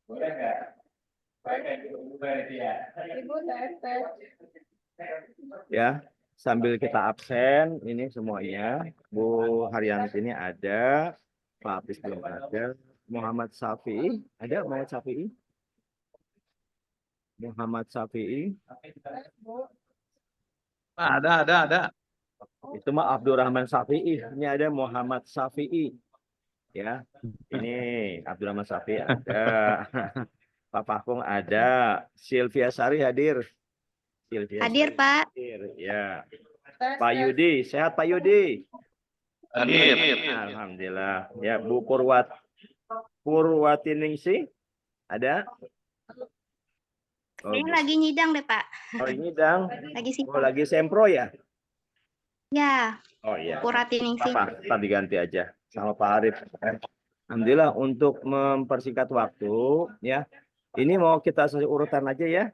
Boleh nggak? Ibu ya, sambil kita absen ini semuanya. Bu Haryanti ini ada, Pak Apis belum ada, Muhammad Syafi'i ada, Muhammad Syafi'i, Ada. Itu mah Abdurrahman Syafi'i. Ini ada Muhammad Syafi'i. Ya, ini Abdurrahman Syafi'i ada. Pak Pakung ada. Sylvia Sari hadir. Hadir, Pak. Hadir, ya. Pak Yudi, sehat Pak Yudi? Hadir. Alhamdulillah. Ya, Bu Purwatiningsih ada? Saya lagi nyidang deh, Pak. Oh, ini dang. Lagi sih. Oh, lagi sempro ya? Ya, Oh iya. Purwatiningsih. Apa? Tadi ganti aja sama Pak Arif. Alhamdulillah, untuk mempersingkat waktu ya. Ini mau kita urutan aja ya.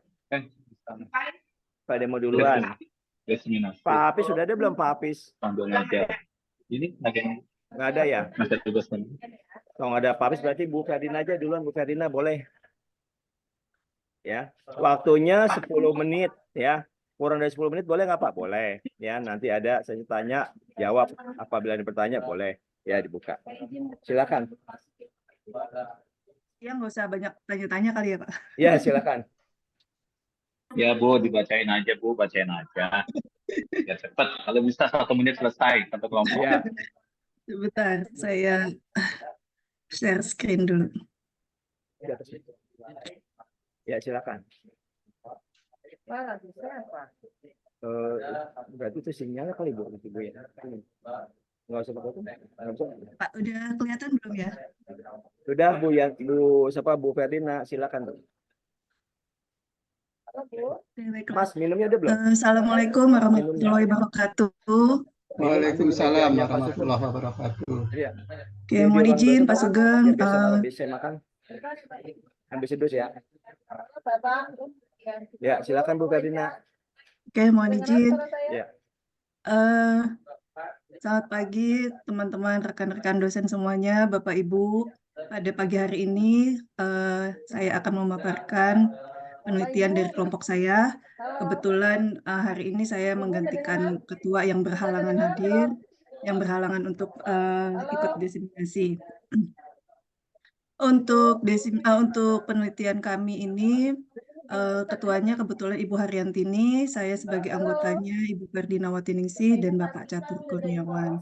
Pak Demo duluan. Pak Apis sudah ada belum Pak Apis? Ini lagi nggak ada ya? masih tugas kan? Kalau nggak ada Pak Apis berarti Bu Ferdina aja duluan. Bu Ferdina boleh. Ya, waktunya 10 menit ya. Kurang dari 10 menit boleh nggak Pak? Boleh. Ya, nanti ada sesi tanya jawab. Apabila ada bertanya boleh ya dibuka. Silakan. Ya, nggak usah banyak tanya-tanya kali ya, Pak. Ya, silakan. Ya Bu, dibacain aja Bu, bacain aja. Ya cepat, kalau bisa 1 menit selesai satu kelompok. Ya. Sebentar, saya share screen dulu. Ya, silakan. Berarti itu sinyalnya kali Bu, Bu ya. Nggak usah pakai itu. Pak, udah kelihatan belum ya? Sudah Bu ya, Bu siapa Bu Ferdina, silakan Bu. Mas, minumnya udah belum? Assalamualaikum warahmatullahi wabarakatuh. Waalaikumsalam warahmatullahi wabarakatuh. Iya. Oke, mohon izin Pak Sugeng. Bisa makan. Ambil sedus ya. Ya, silakan Bu Ferdina. Oke, mohon izin. Ya. Selamat pagi teman-teman, rekan-rekan dosen semuanya, Bapak Ibu. Pada pagi hari ini saya akan memaparkan penelitian dari kelompok saya. Kebetulan hari ini saya menggantikan ketua yang berhalangan hadir, yang berhalangan untuk ikut diseminasi. Untuk penelitian kami ini, ketuanya kebetulan Ibu Haryantini, saya sebagai anggotanya Ibu Ferdina Watiningsih dan Bapak Catur Kurniawan.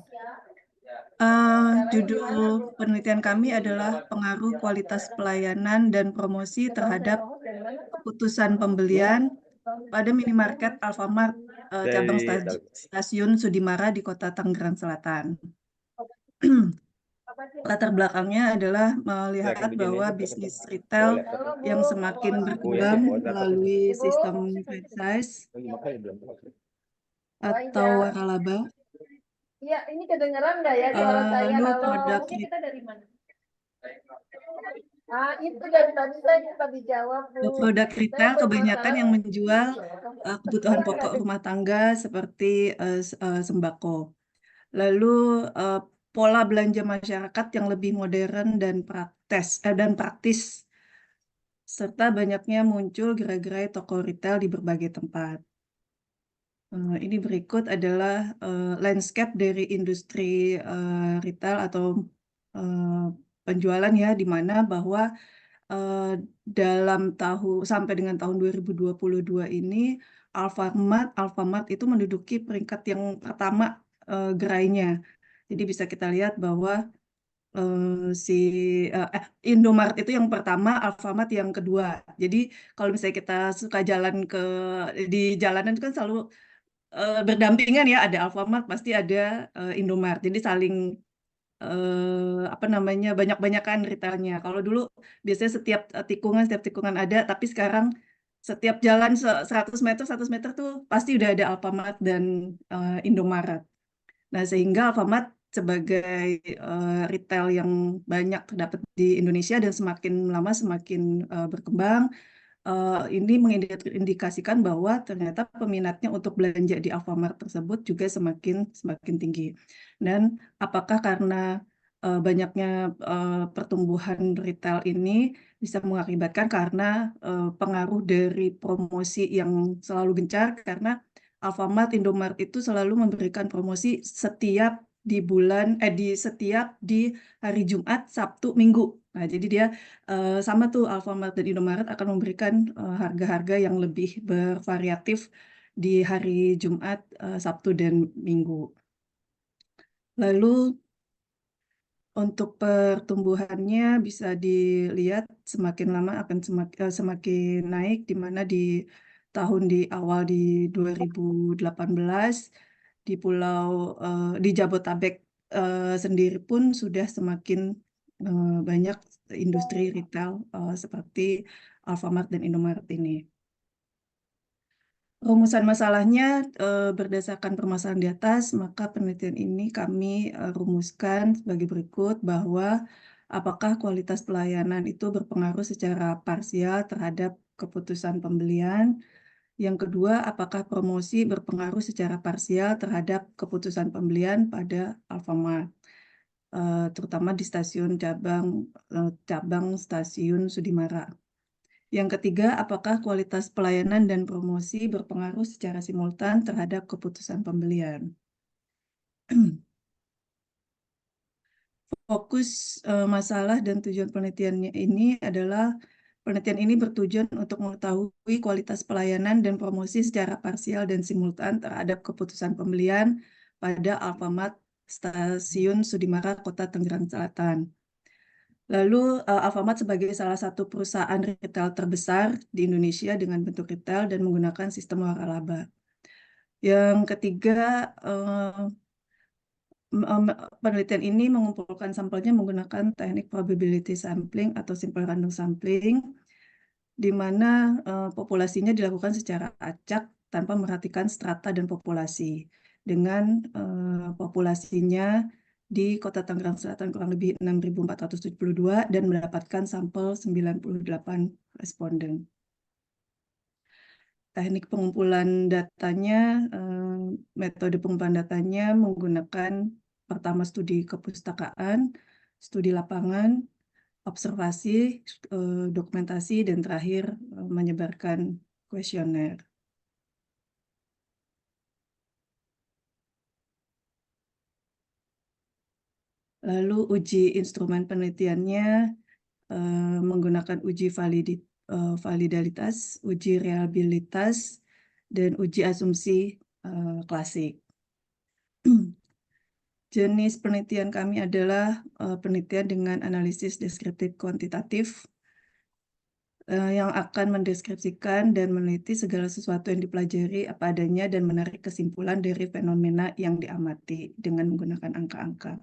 Judul penelitian kami adalah pengaruh kualitas pelayanan dan promosi terhadap keputusan pembelian pada minimarket Alfamart cabang stasiun Sudimara di Kota Tangerang Selatan. Latar belakangnya adalah melihat bahwa bisnis retail yang semakin berkembang melalui sistem franchise atau waralaba. Iya, ini kedengeran nggak ya suara saya? Produk kita dari mana? Itu dari tadi saya minta dijawab, Bu. Produk retail kebanyakan yang menjual kebutuhan pokok rumah tangga seperti sembako. Lalu pola belanja masyarakat yang lebih modern dan praktis, serta banyaknya muncul gerai-gerai toko retail di berbagai tempat. Ini berikut adalah landscape dari industri retail atau penjualan ya, di mana bahwa sampai dengan tahun 2022 ini Alfamart itu menduduki peringkat yang pertama gerainya. Jadi bisa kita lihat bahwa Indomaret itu yang pertama, Alfamart yang kedua. Jadi kalau misalnya kita suka jalan di jalanan itu kan selalu berdampingan ya, ada Alfamart pasti ada Indomaret. Jadi saling banyak-banyakan retailnya. Kalau dulu biasanya setiap tikungan ada, tapi sekarang setiap jalan 100 meter tuh pasti udah ada Alfamart dan Indomaret. Nah, sehingga Alfamart sebagai retail yang banyak terdapat di Indonesia dan semakin lama semakin berkembang, ini mengindikasikan bahwa ternyata peminatnya untuk belanja di Alfamart tersebut juga semakin tinggi. Dan apakah karena banyaknya pertumbuhan retail ini bisa mengakibatkan karena pengaruh dari promosi yang selalu gencar, karena Alfamart, Indomaret itu selalu memberikan promosi setiap di hari Jumat, Sabtu, Minggu. Nah, jadi dia sama tuh Alfamart dan Indomaret akan memberikan harga-harga yang lebih bervariatif di hari Jumat, Sabtu, dan Minggu. Lalu untuk pertumbuhannya bisa dilihat semakin lama akan semakin naik, di mana di awal di 2018 di di Jabotabek sendiri pun sudah semakin banyak industri retail seperti Alfamart dan Indomaret ini. Rumusan masalahnya berdasarkan permasalahan di atas, maka penelitian ini kami rumuskan sebagai berikut, bahwa apakah kualitas pelayanan itu berpengaruh secara parsial terhadap keputusan pembelian. Yang kedua, apakah promosi berpengaruh secara parsial terhadap keputusan pembelian pada Alfamart, terutama di stasiun cabang stasiun Sudimara. Yang ketiga, apakah kualitas pelayanan dan promosi berpengaruh secara simultan terhadap keputusan pembelian. Fokus masalah dan tujuan penelitiannya ini adalah, penelitian ini bertujuan untuk mengetahui kualitas pelayanan dan promosi secara parsial dan simultan terhadap keputusan pembelian pada Alfamart Stasiun Sudimara, Kota Tangerang Selatan. Lalu Alfamart sebagai salah satu perusahaan retail terbesar di Indonesia dengan bentuk retail dan menggunakan sistem waralaba. Yang ketiga, penelitian ini mengumpulkan sampelnya menggunakan teknik probability sampling atau simple random sampling, di mana populasinya dilakukan secara acak tanpa memperhatikan strata dan populasi. Dengan populasinya di Kota Tangerang Selatan kurang lebih 6.472 dan mendapatkan sampel 98 responden. Teknik pengumpulan datanya, metode pengumpulan datanya menggunakan pertama studi kepustakaan, studi lapangan, observasi, dokumentasi, dan terakhir menyebarkan kuesioner. Lalu uji instrumen penelitiannya menggunakan uji validalitas, uji reliabilitas, dan uji asumsi klasik. Jenis penelitian kami adalah penelitian dengan analisis deskriptif kuantitatif yang akan mendeskripsikan dan meneliti segala sesuatu yang dipelajari apa adanya dan menarik kesimpulan dari fenomena yang diamati dengan menggunakan angka-angka.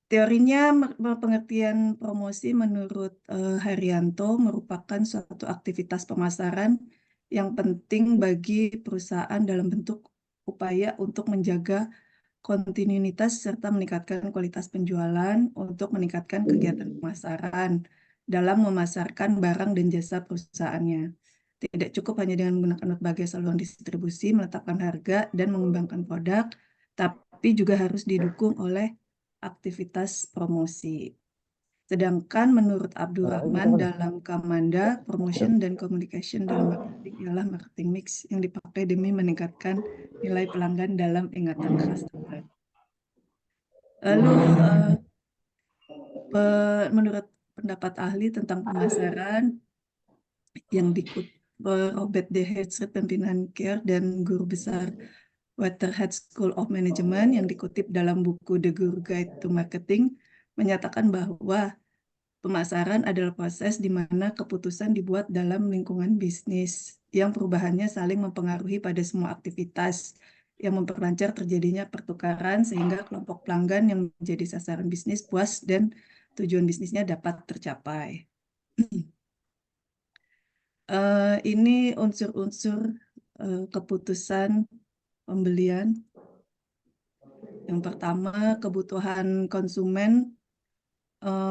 Teorinya, pengertian promosi menurut Haryanto merupakan suatu aktivitas pemasaran yang penting bagi perusahaan dalam bentuk upaya untuk menjaga kontinuitas serta meningkatkan kualitas penjualan untuk meningkatkan kegiatan pemasaran dalam memasarkan barang dan jasa perusahaannya. Tidak cukup hanya dengan menggunakan berbagai saluran distribusi, menetapkan harga, dan mengembangkan produk, tapi juga harus didukung oleh aktivitas promosi. Sedangkan menurut Abdurrahman dalam Kamanda, promotion dan communication dalam marketing ialah marketing mix yang dipakai demi meningkatkan nilai pelanggan dalam ingatan customer. Lalu menurut pendapat ahli tentang pemasaran yang dikutip Robert D. Herzried, pimpinan CARE dan guru besar Waterhead School of Management yang dikutip dalam buku The Guru Guide to Marketing, menyatakan bahwa pemasaran adalah proses di mana keputusan dibuat dalam lingkungan bisnis yang perubahannya saling mempengaruhi pada semua aktivitas yang memperlancar terjadinya pertukaran sehingga kelompok pelanggan yang menjadi sasaran bisnis puas dan tujuan bisnisnya dapat tercapai. Ini unsur-unsur keputusan pembelian. Yang pertama, kebutuhan konsumen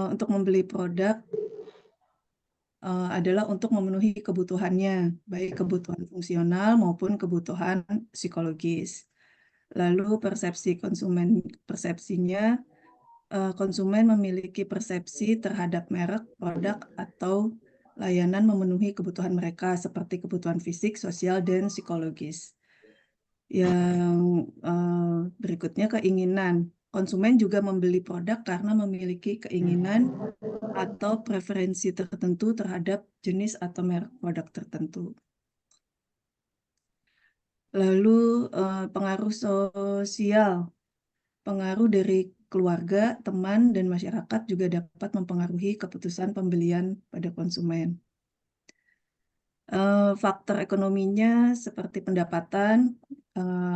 untuk membeli produk adalah untuk memenuhi kebutuhannya, baik kebutuhan fungsional maupun kebutuhan psikologis. Lalu persepsi konsumen, persepsinya konsumen memiliki persepsi terhadap merek, produk, atau layanan memenuhi kebutuhan mereka seperti kebutuhan fisik, sosial, dan psikologis. Yang berikutnya keinginan. Konsumen juga membeli produk karena memiliki keinginan atau preferensi tertentu terhadap jenis atau merek produk tertentu. Lalu pengaruh sosial. Pengaruh dari keluarga, teman, dan masyarakat juga dapat mempengaruhi keputusan pembelian pada konsumen. Faktor ekonominya seperti pendapatan,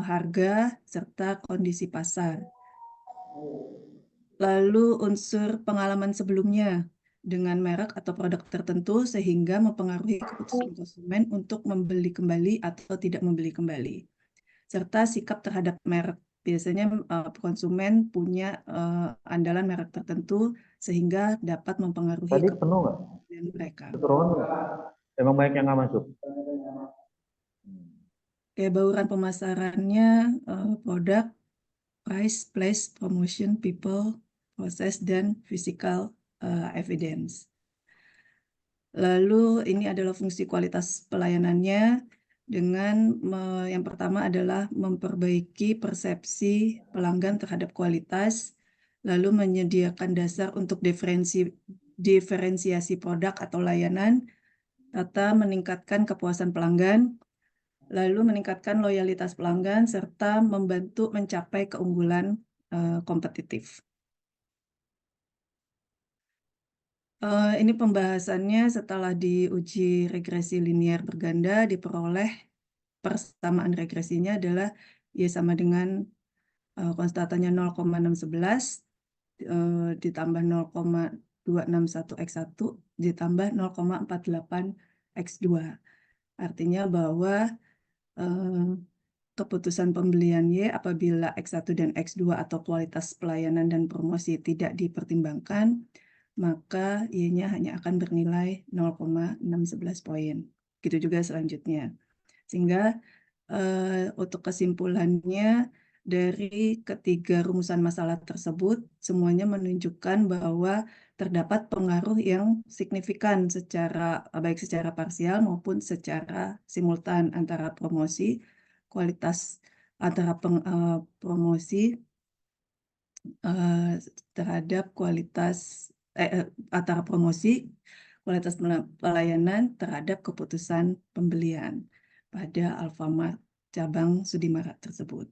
harga, serta kondisi pasar. Lalu unsur pengalaman sebelumnya dengan merek atau produk tertentu sehingga mempengaruhi keputusan konsumen untuk membeli kembali atau tidak membeli kembali. Serta sikap terhadap merek. Biasanya konsumen punya andalan merek tertentu sehingga dapat mempengaruhi Tadi penuh nggak? keputusan mereka. Keturunan nggak? Emang banyak yang nggak masuk? Kayak bauran pemasarannya, produk, price, place, promotion, people, proses, dan physical evidence. Lalu ini adalah fungsi kualitas pelayanannya dengan yang pertama adalah memperbaiki persepsi pelanggan terhadap kualitas, lalu menyediakan dasar untuk diferensiasi produk atau layanan, serta meningkatkan kepuasan pelanggan, lalu meningkatkan loyalitas pelanggan, serta membantu mencapai keunggulan kompetitif. Ini pembahasannya setelah diuji regresi linier berganda, diperoleh persamaan regresinya adalah Y sama dengan konstatanya 0,611 ditambah 0,261 X1 ditambah 0,48 X2. Artinya bahwa keputusan pembelian Y apabila X1 dan X2 atau kualitas pelayanan dan promosi tidak dipertimbangkan, maka Y-nya hanya akan bernilai 0,611 poin. Gitu juga selanjutnya. Sehingga untuk kesimpulannya dari ketiga rumusan masalah tersebut, semuanya menunjukkan bahwa terdapat pengaruh yang signifikan baik secara parsial maupun secara simultan antara promosi, kualitas antara promosi terhadap kualitas antara promosi, kualitas pelayanan terhadap keputusan pembelian pada Alfamart cabang Sudimarat tersebut.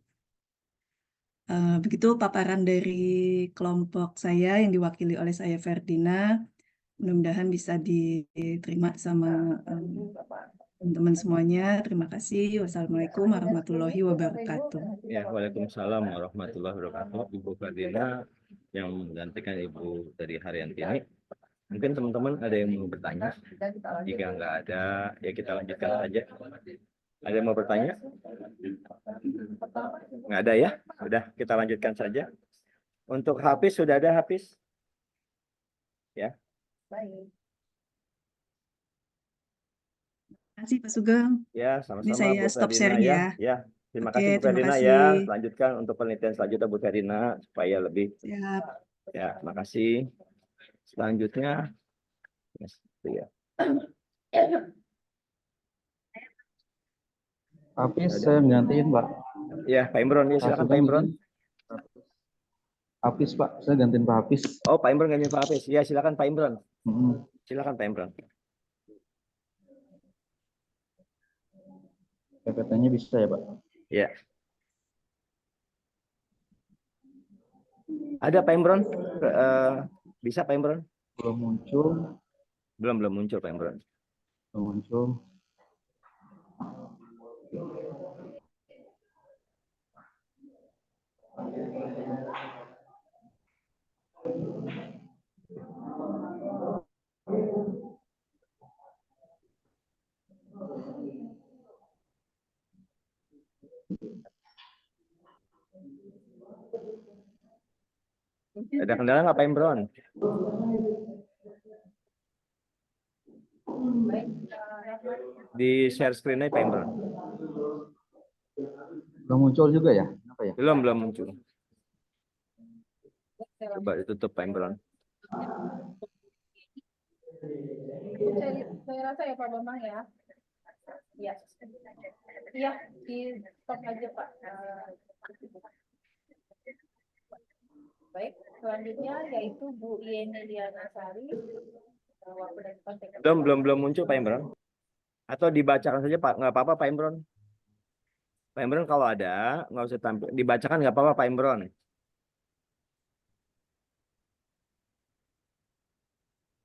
Begitu paparan dari kelompok saya yang diwakili oleh saya Ferdina. Mudah-mudahan bisa diterima sama teman-teman semuanya. Terima kasih. Wassalamualaikum warahmatullahi wabarakatuh. Ya, waalaikumsalam warahmatullahi wabarakatuh. Ibu Ferdina yang menggantikan Ibu dari Haryantini. Mungkin teman-teman ada yang mau bertanya? Jika nggak ada, ya kita lanjutkan saja. Ada yang mau bertanya? Nggak ada ya? Udah, kita lanjutkan saja. Untuk Hafiz, sudah ada Hafiz? Ya. Baik. Terima kasih Pak Sugeng. Ya, Ini sama-sama saya Bu stop Ferdina sharing ya. ya. Ya, terima Oke, kasih Bu terima Ferdina kasih. ya. Lanjutkan untuk penelitian selanjutnya Bu Ferdina supaya lebih. Siap. Ya, terima kasih. Selanjutnya, ya. Hafiz saya gantiin Pak. Ya, Pak Imron, ya silakan Pak Imron. Hafiz Pak, saya gantiin Pak Hafiz. Oh, Pak Imron gantiin Pak Hafiz. Ya, silakan Pak Imron. Silakan Pak Imron. PPT-nya bisa ya Pak? Ya. Ada Pak Imron? Bisa Pak Imron? Belum muncul. Belum muncul Pak Imron. Belum muncul. Ada kendala nggak Pak Imron? Di share screen-nya Pak Imron. Belum muncul juga ya? Apa ya? Belum muncul. Coba ditutup Pak Imron. Saya rasa ya Pak Bambang ya. Iya. Iya, di stop aja Pak. Baik, selanjutnya yaitu Bu Yeni Liana Sari. Waktu dan konteks. Belum muncul Pak Imron. Atau dibacakan saja Pak, nggak apa-apa Pak Imron. Pak Imron kalau ada nggak usah tampil, dibacakan nggak apa-apa Pak Imron.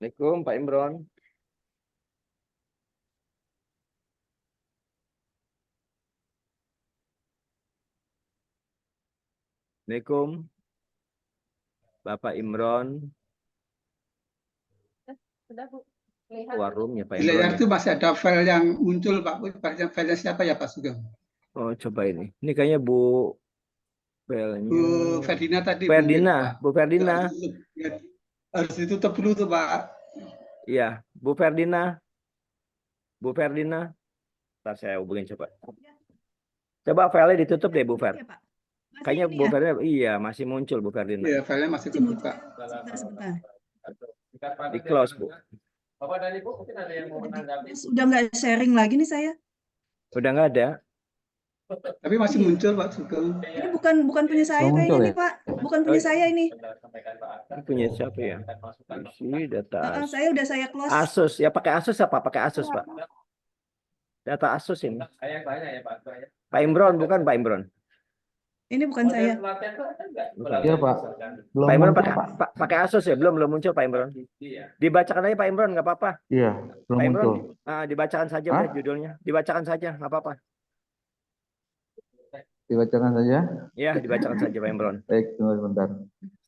Assalamualaikum Pak Imron. Assalamualaikum Bapak Imron. Sudah Bu. Lihat. Warungnya Pak Di Imron. layar itu masih ada file yang muncul Pak. File siapa ya Pak Sugeng? Oh coba ini. Ini kayaknya Bu filenya. Bu Ferdina tadi. Ferdina, mungkin, Pak. Bu Ferdina. Ya, harus ditutup dulu tuh Pak. Iya, Bu Ferdina. Bu Ferdina. Ntar saya hubungin coba. Coba file ditutup deh Bu Fer. Ya, Pak. Masih Kayaknya ini Bu ya? Ferdina, iya masih muncul Bu Ferdina. Iya, filenya masih Masih muncul. kebuka. Sebentar. Di close Bu. Bapak dan Ibu mungkin ada yang mau menanggapi. Udah nggak sharing lagi nih saya. Udah nggak ada. Tapi masih muncul Pak Sugeng. Ini bukan punya saya Belum kayaknya muncul nih Pak. Bukan punya saya ini. Ini punya siapa ya? Isi data Saya close. Asus. Ya pakai Asus apa? Pakai Asus Pak. Data Asus ini. Saya yang tanya ya Pak. Pak Imron bukan Pak Imron. Ini bukan saya. Iya Pak. Belum Pak Imron muncul pakai Pak. pakai Asus ya? Belum muncul Pak Imron. Dibacakan aja Pak Imron nggak apa-apa. Iya, belum Pak Imron, muncul. dibacakan saja Hah? udah judulnya. Dibacakan saja nggak apa-apa. Dibacakan saja. Ya dibacakan saja Pak Imron. Baik, tunggu sebentar.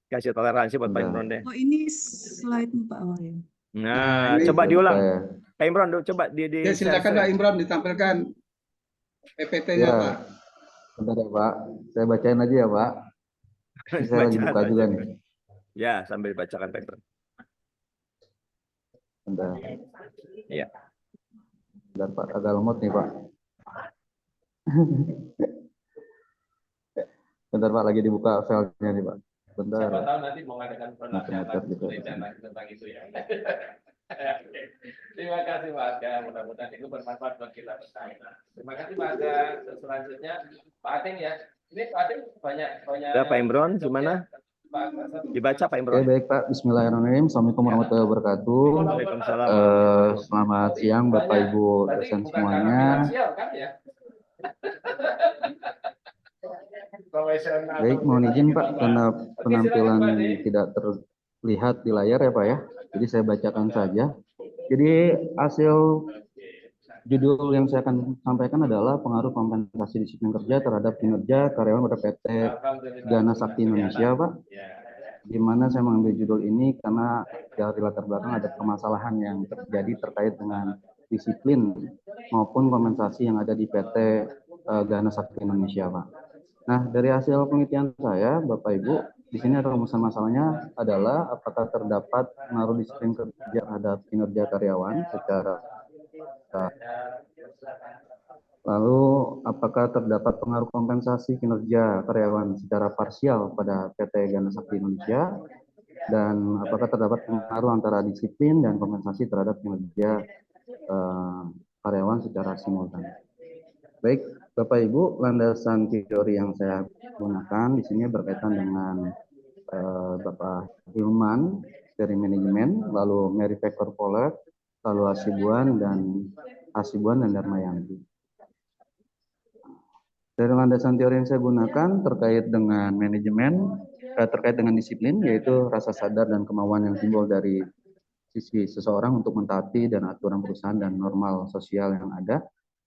Kasih toleransi buat Pak Bentar. Imron deh. Oh ini slide-nya Pak. Oh, ya. Nah, ini coba Belum diulang. saya. Pak Imron coba di Ya silakan share. Pak Imron ditampilkan PPT-nya Ya. Pak. Bentar ya Pak. Saya bacain aja ya Pak. Ini saya lagi Bacakan buka saja. juga nih. Ya, sambil dibacakan Pak Imron. Bentar. Iya. Bentar Pak, agak lemot nih Pak. Bentar Pak, lagi dibuka filenya nih Pak. Bentar. Siapa tahu nanti mau ngadakan penasihat Macam-macam gitu. tentang itu ya. Oke. Terima kasih Pak Aga, mudah-mudahan itu bermanfaat buat kita bersama. Terima kasih Pak Aga. Selanjutnya Pak Ating ya. Ini Pak Ating banyak. Ya, Pak Imron, gimana? Dibaca Pak Oke, Imron. baik Pak. Bismillahirrahmanirrahim. Assalamualaikum warahmatullahi wabarakatuh. Waalaikumsalam. Selamat siang Bapak Ibu dosen semuanya. Kan, ya? Baik, mohon izin Pak karena penampilan tidak terlihat di layar ya Pak ya. Jadi saya bacakan saja. Jadi hasil judul yang saya akan sampaikan adalah pengaruh kompensasi disiplin kerja terhadap kinerja karyawan pada PT Gana Sakti Indonesia Pak. Di mana saya mengambil judul ini karena dari latar belakang ada permasalahan yang terjadi terkait dengan disiplin maupun kompensasi yang ada di PT Gana Sakti Indonesia Pak. Nah, dari hasil penelitian saya, Bapak Ibu, di sini ada rumusan masalahnya adalah apakah terdapat pengaruh disiplin kerja terhadap kinerja karyawan secara lalu apakah terdapat pengaruh kompensasi kinerja karyawan secara parsial pada PT Gana Sakti Indonesia dan apakah terdapat pengaruh antara disiplin dan kompensasi terhadap kinerja karyawan secara simultan. Baik, Bapak Ibu, landasan teori yang saya gunakan di sini berkaitan dengan Bapak Hilman dari manajemen, lalu Mary Packer Pollard, lalu Hasibuan dan Darmayanti. Dari landasan teori yang saya gunakan terkait dengan manajemen, terkait dengan disiplin, yaitu rasa sadar dan kemauan yang timbul dari sisi seseorang untuk mentaati dan aturan perusahaan dan normal sosial yang ada.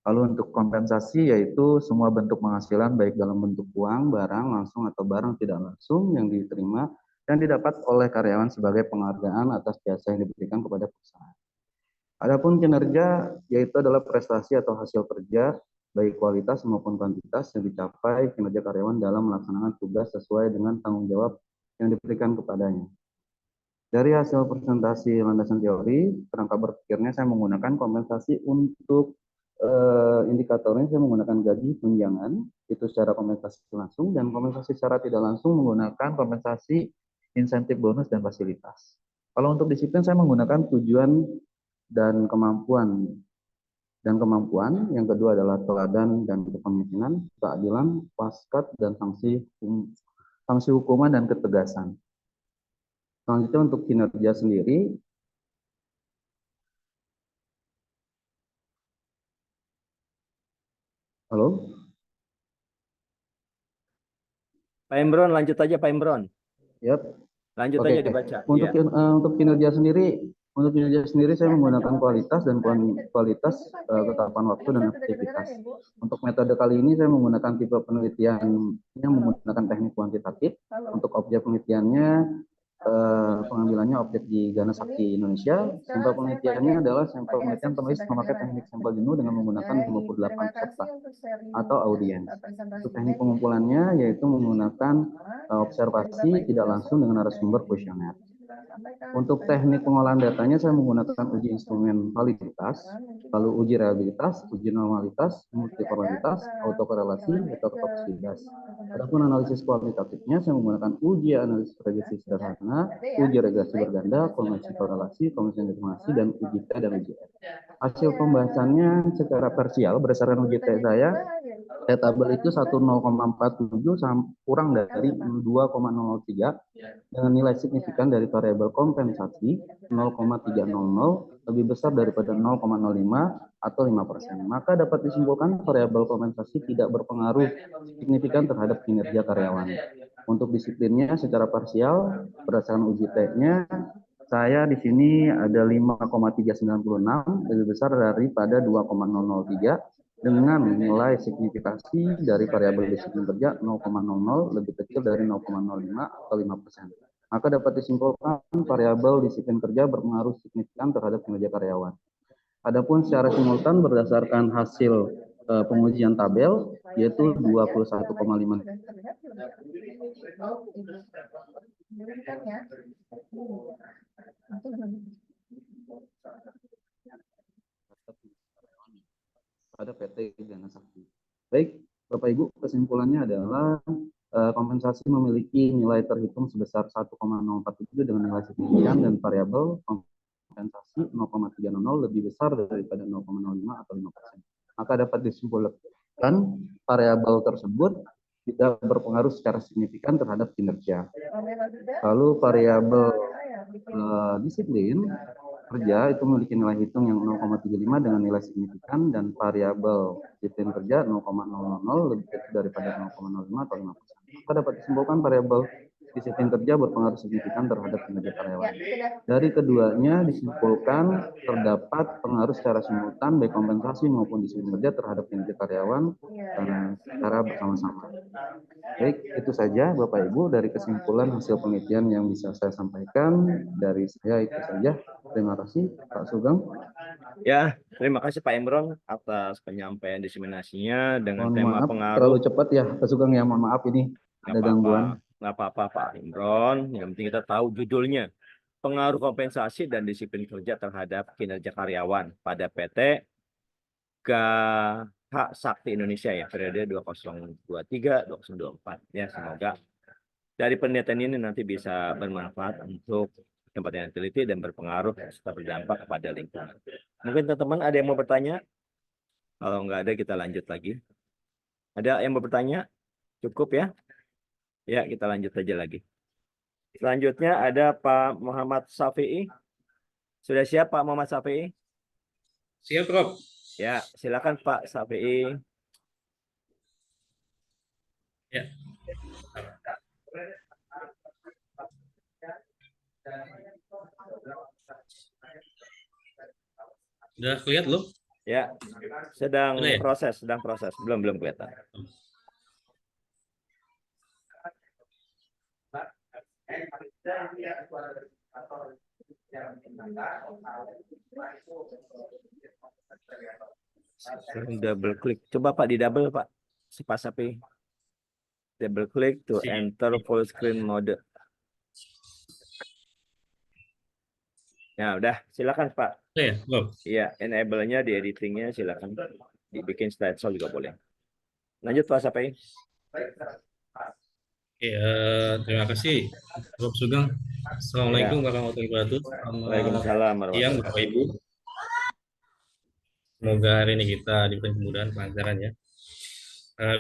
Lalu untuk kompensasi yaitu semua bentuk penghasilan baik dalam bentuk uang, barang langsung atau barang tidak langsung yang diterima dan didapat oleh karyawan sebagai penghargaan atas jasa yang diberikan kepada perusahaan. Adapun kinerja yaitu adalah prestasi atau hasil kerja baik kualitas maupun kuantitas yang dicapai kinerja karyawan dalam melaksanakan tugas sesuai dengan tanggung jawab yang diberikan kepadanya. Dari hasil presentasi landasan teori, kerangka berpikirnya saya menggunakan kompensasi untuk indikatornya saya menggunakan gaji tunjangan itu secara kompensasi langsung dan kompensasi secara tidak langsung menggunakan kompensasi insentif bonus dan fasilitas. Kalau untuk disiplin saya menggunakan tujuan dan kemampuan. Dan kemampuan, yang kedua adalah teladan dan kepemimpinan, keadilan, waskat, dan sanksi hukuman dan ketegasan. Selanjutnya untuk kinerja sendiri, halo? Pak Imron, lanjut aja Pak Imron. Yap. Lanjut Oke. aja dibaca. Untuk Iya. untuk kinerja sendiri saya menggunakan kualitas dan kualitas ketetapan waktu dan efektivitas. Untuk metode kali ini saya menggunakan tipe penelitian yang menggunakan teknik kuantitatif. Untuk objek penelitiannya pengambilannya objek di Ghana Sakti Indonesia. Sampel penelitiannya adalah sampel penelitian penulis memakai teknik sampel jenuh dengan menggunakan 58 peserta atau audiens. Untuk teknik pengumpulannya yaitu menggunakan observasi tidak langsung dengan narasumber kuesioner. Untuk teknik pengolahan datanya saya menggunakan uji instrumen validitas, lalu uji reliabilitas, uji normalitas, multikorelitas, autokorelasi, heterotoksitas. Adapun analisis kualitatifnya saya menggunakan uji analisis regresi sederhana, uji regresi berganda, konvensi korelasi, konvensi informasi, dan uji T dan uji F. Hasil pembahasannya secara parsial berdasarkan uji T saya, tabel itu 10,47 kurang dari 2,003 dengan nilai signifikan dari variabel kompensasi 0,300 lebih besar daripada 0,05 atau 5%. Maka dapat disimpulkan variabel kompensasi tidak berpengaruh signifikan terhadap kinerja karyawan. Untuk disiplinnya secara parsial berdasarkan uji T-nya saya di sini ada 5,396 lebih besar daripada 2,003 dengan nilai signifikasi dari variabel disiplin kerja 0,00 lebih kecil dari 0,05 atau 5%. Maka dapat disimpulkan variabel disiplin kerja berpengaruh signifikan terhadap kinerja karyawan. Adapun secara simultan berdasarkan hasil pengujian tabel yaitu 21,5. Pada PT Ghana Sakti. Baik, Bapak Ibu, kesimpulannya adalah kompensasi memiliki nilai terhitung sebesar 1,047 dengan nilai signifikan dan variabel kompensasi 0,300 lebih besar daripada 0,05 atau 5%. Maka dapat disimpulkan variabel tersebut tidak berpengaruh secara signifikan terhadap kinerja. Lalu variabel disiplin kerja itu memiliki nilai hitung yang 0,35 dengan nilai signifikan dan variabel disiplin kerja 0,00 lebih kecil daripada 0,05 atau 5%. Maka dapat disimpulkan variabel disiplin kerja berpengaruh signifikan terhadap kinerja karyawan. Dari keduanya disimpulkan terdapat pengaruh secara simultan baik kompensasi maupun disiplin kerja terhadap kinerja karyawan secara bersama-sama. Baik, itu saja Bapak Ibu dari kesimpulan hasil penelitian yang bisa saya sampaikan. Dari saya itu saja. Terima kasih Pak Sugeng. Ya, terima kasih Pak Imron atas penyampaian diseminasinya dengan Mohon tema maaf pengaruh. terlalu cepat ya Pak Sugeng ya, mohon maaf ini ada gangguan. Nggak apa-apa Pak Imron, yang penting kita tahu judulnya. Pengaruh kompensasi dan disiplin kerja terhadap kinerja karyawan pada PT GHA Sakti Indonesia ya, periode 2023-2024. Ya, semoga dari penelitian ini nanti bisa bermanfaat untuk tempat yang teliti dan berpengaruh serta berdampak kepada lingkungan. Mungkin teman-teman ada yang mau bertanya? Kalau nggak ada kita lanjut lagi. Ada yang mau bertanya? Cukup ya? Ya, kita lanjut aja lagi. Selanjutnya ada Pak Muhammad Syafi'i. Sudah siap Pak Muhammad Syafi'i? Siap, Prof. Ya, silakan Pak Syafi'i. Ya. Udah lihat belum? Ya, sedang Udah ya? proses, belum kelihatan. Double klik, coba Pak di double Pak, si Pak Syafi'i. Double klik to enter full screen mode. Ya udah, silakan Pak. Ya, Prof. Iya, enable-nya di editing-nya silakan. Dibikin slideshow juga boleh. Lanjut Pak Syafi'i. Terima kasih, Prof. Sugeng. Assalamualaikum warahmatullahi wabarakatuh. Selamat Waalaikumsalam siang, warahmatullahi Bapak Ibu. Semoga hari ini kita diberi kemudahan kelancaran ya.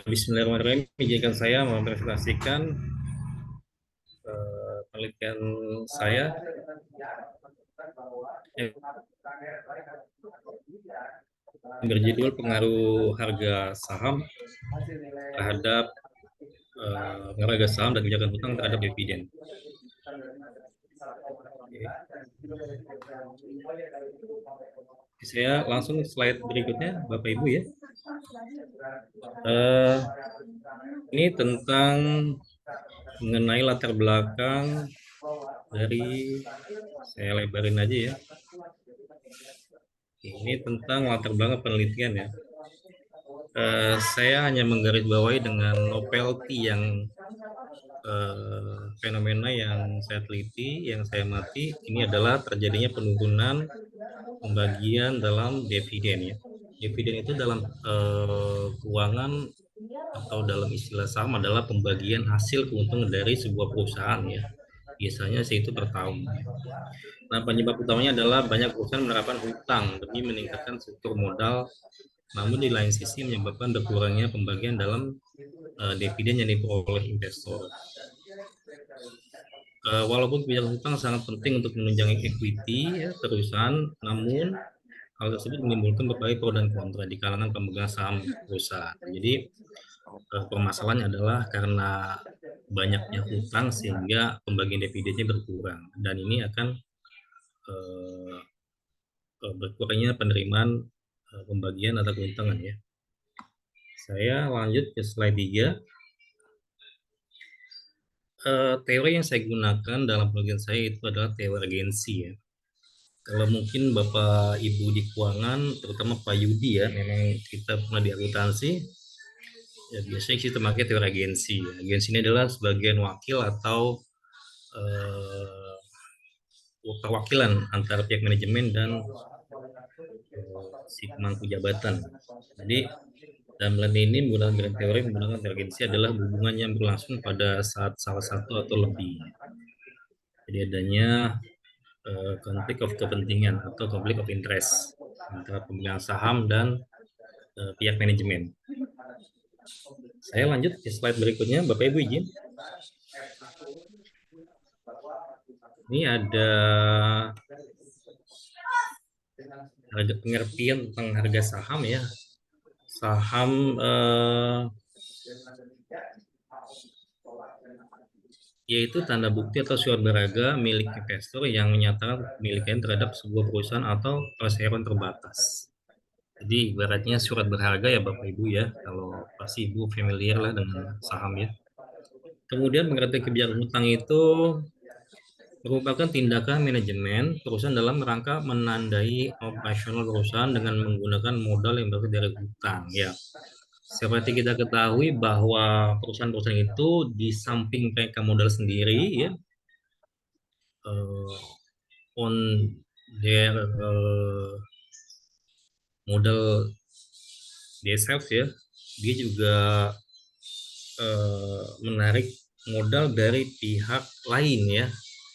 Bismillahirrahmanirrahim. Izinkan saya mempresentasikan penelitian saya yang berjudul pengaruh harga saham terhadap harga saham dan kebijakan hutang terhadap dividen. Saya langsung slide berikutnya, Bapak Ibu ya. Ini tentang mengenai latar belakang dari, saya lebarin aja ya. Ini tentang latar belakang penelitian ya. Saya hanya menggarisbawahi dengan novelty yang fenomena yang saya teliti, yang saya amati, ini adalah terjadinya penurunan pembagian dalam dividen ya. Dividen itu dalam keuangan atau dalam istilah saham adalah pembagian hasil keuntungan dari sebuah perusahaan ya. Biasanya itu per tahun. Nah, penyebab utamanya adalah banyak perusahaan menerapkan hutang demi meningkatkan struktur modal, namun di lain sisi menyebabkan berkurangnya pembagian dalam dividen yang diperoleh investor. Walaupun kebijakan hutang sangat penting untuk menunjang equity ya, perusahaan, namun hal tersebut menimbulkan berbagai pro dan kontra di kalangan pemegang saham perusahaan. Jadi permasalahannya adalah karena banyaknya hutang sehingga pembagian dividennya berkurang, dan ini akan berkurangnya penerimaan pembagian atau keuntungan ya. Saya lanjut ke slide 3. Teori yang saya gunakan dalam penelitian saya itu adalah teori agensi ya. Kalau mungkin Bapak Ibu di keuangan, terutama Pak Yudi ya, memang kita pernah di akuntansi, ya biasanya kita pakai teori agensi. Agensi ini adalah sebagian wakil atau perwakilan antara pihak manajemen dan si pemangku jabatan. Jadi dalam penelitian ini menggunakan teori agensi adalah hubungan yang berlangsung pada saat salah satu atau lebih. Jadi adanya konflik of kepentingan atau konflik of interest antara pemegang saham dan pihak manajemen. Saya lanjut ke slide berikutnya, Bapak Ibu izin. Ini ada pengertian tentang harga saham ya. Saham yaitu tanda bukti atau surat berharga milik investor yang menyatakan kepemilikan terhadap sebuah perusahaan atau perseroan terbatas. Jadi ibaratnya surat berharga ya Bapak Ibu ya, kalau pasti Ibu familiar lah dengan saham ya. Kemudian pengertian kebijakan hutang itu merupakan tindakan manajemen perusahaan dalam rangka menandai operasional perusahaan dengan menggunakan modal yang berasal dari hutang ya. Seperti kita ketahui bahwa perusahaan-perusahaan itu di samping mereka modal sendiri ya, on their modal themselves ya, dia juga menarik modal dari pihak lain ya,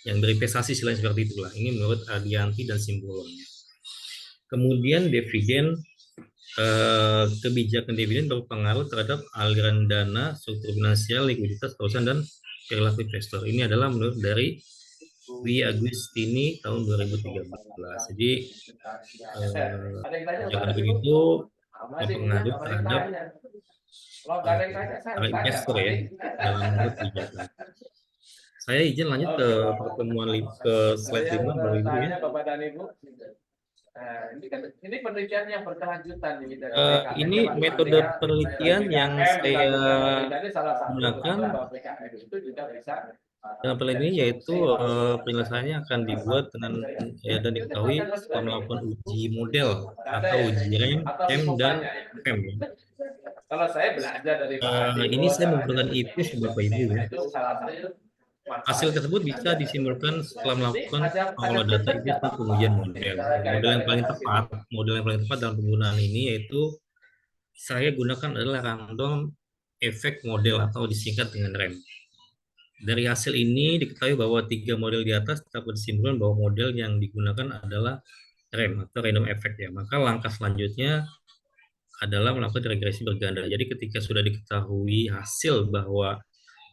yang berinvestasi selain seperti itulah. Ini menurut Ardianti dan Simbolonnya. Kemudian dividen, kebijakan dividen berpengaruh terhadap aliran dana, struktur finansial, likuiditas perusahaan dan perilaku investor. Ini adalah menurut dari Wi Agustini tahun 2013. Jadi kebijakan itu berpengaruh terhadap para investor ya dalam menurut kebijakan. Saya izin lanjut ke pertemuan ke slide 5 Bapak Ibu ya. Bapak dan Ibu. Ini penelitian yang berkelanjutan ini metode penelitian yang saya gunakan dalam penelitian ini, yaitu penyelesaiannya akan dibuat dengan ya, dan diketahui setelah melakukan uji model atau uji rem, dan PEM. Kalau saya belajar dari ini saya menggunakan IPUS Bapak Ibu ya. Hasil tersebut bisa disimpulkan setelah melakukan pengolah data IPUS dan pengujian model. Model yang paling tepat dalam penggunaan ini yaitu saya gunakan adalah random effect model atau disingkat dengan REM. Dari hasil ini diketahui bahwa 3 model di atas dapat disimpulkan bahwa model yang digunakan adalah REM atau random effect ya. Maka langkah selanjutnya adalah melakukan regresi berganda. Jadi ketika sudah diketahui hasil bahwa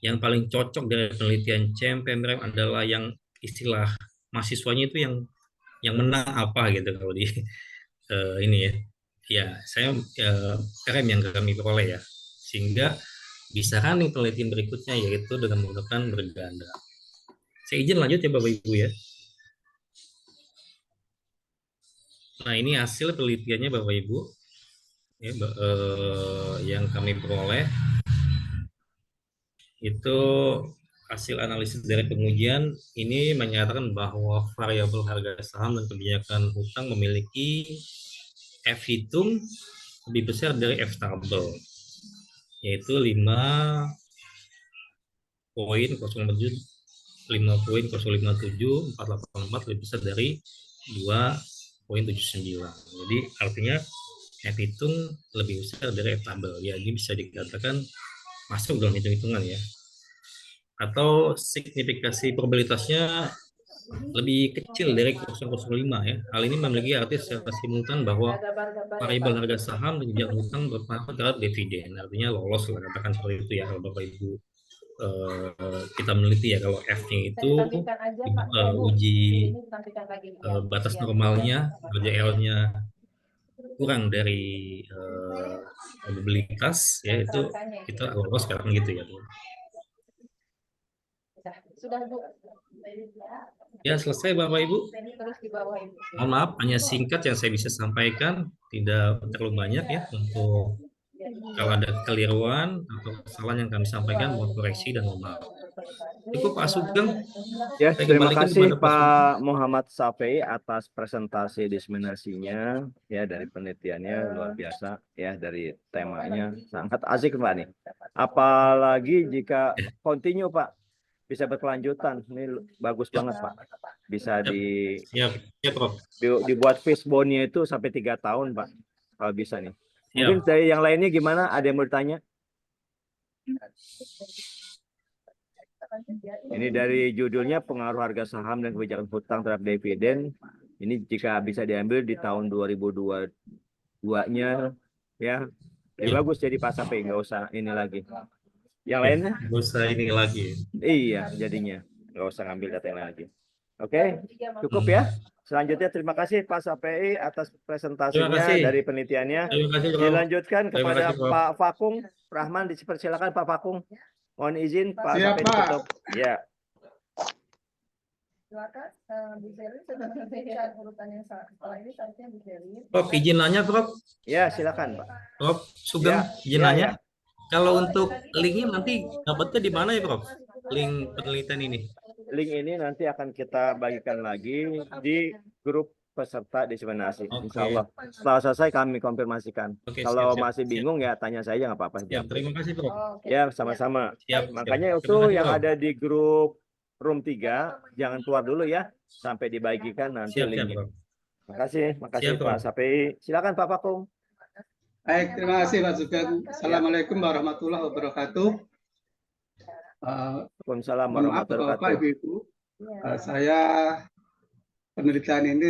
yang paling cocok dari penelitian CMPM-REM adalah yang istilah mahasiswanya itu yang menang apa gitu kalau di ini ya. Ya, saya REM yang kami peroleh ya. Sehingga bisa running penelitian berikutnya yaitu dengan menggunakan berganda. Saya izin lanjut ya Bapak Ibu ya. Nah, ini hasil penelitiannya Bapak Ibu ya, yang kami peroleh itu hasil analisis dari pengujian ini menyatakan bahwa variabel harga saham dan kebijakan hutang memiliki F hitung lebih besar dari F tabel, yaitu 5,057 484 lebih besar dari 2,79. Jadi artinya F hitung lebih besar dari F tabel. Ya, ini bisa dikatakan masuk dalam hitung-hitungan ya. Atau signifikasi probabilitasnya lebih kecil dari 0,05 ya. Hal ini memiliki arti secara simultan bahwa variabel harga saham dan kebijakan hutang berpengaruh terhadap dividen. Artinya lolos lah, katakan seperti itu ya kalau Bapak Ibu kita meneliti ya, kalau F-nya itu uji batas normalnya, RJL-nya kurang dari probabilitas ya, itu kita lolos sekarang gitu ya. Sudah Bu. Ya, selesai Bapak Ibu. Terus di bawah Ibu. Mohon maaf, hanya singkat yang saya bisa sampaikan, tidak terlalu banyak ya. Untuk kalau ada kekeliruan atau kesalahan yang kami sampaikan, mohon koreksi dan mohon maaf. Cukup Pak Sugeng. Ya, Saya terima kembalikan kasih kepada Pak Sugeng. Pak Muhammad Safei atas presentasi diseminasinya ya, dari penelitiannya luar biasa ya, dari temanya sangat asik Pak nih. Apalagi jika continue Pak, bisa berkelanjutan. Ini bagus banget Pak. Bisa Ya, Prof. dibuat fishbone-nya itu sampai 3 tahun Pak. Kalau bisa nih. Mungkin Siap. dari yang lainnya gimana? Ada yang mau ditanya? Ini dari judulnya pengaruh harga saham dan kebijakan hutang terhadap dividen. Ini jika bisa diambil di tahun 2022-nya ya. Lebih bagus jadi Pak Sapi, nggak usah ini lagi. Yang lainnya? Nggak usah ini lagi. Iya, jadinya nggak usah ngambil data yang lain lagi. Oke, cukup ya. Selanjutnya terima kasih Pak Sapi atas presentasinya dari penelitiannya. Terima kasih, Prof. Dilanjutkan Terima kepada kasih, Prof. Pak Fakung Rahman, dipersilakan Pak Fakung. Mohon izin Pak Siap, Sapi Pak. ditutup. Ya. Silakan Bu Selin sudah memberikan urutan yang setelah ini seharusnya Bu Selin. Prof, izin nanya Prof. Ya, silakan Pak. Prof Sugeng, Ya, izin ya, nanya. ya. Kalau untuk linknya nanti dapatnya di mana ya Prof? Link penelitian ini. Link ini nanti akan kita bagikan lagi di grup peserta diseminasi. Oke. Insya Allah. Setelah selesai kami konfirmasikan. Oke, Kalau siap, masih siap. bingung ya tanya saya, nggak apa-apa. Siap, terima kasih Prof. Ya, sama-sama. Siap. Makanya siap. itu Terima kasih, yang Prof. ada di grup room 3, jangan keluar dulu ya, sampai dibagikan nanti Siap, siap linknya. Prof. Makasih Siap, Pak Prof. Sapi. Silakan Pak Fakung. Baik, terima kasih Pak Sugeng. Assalamualaikum warahmatullahi wabarakatuh. Waalaikumsalam Mohon maaf warahmatullahi Bapak wabarakatuh. Ibu-Ibu, saya penelitian ini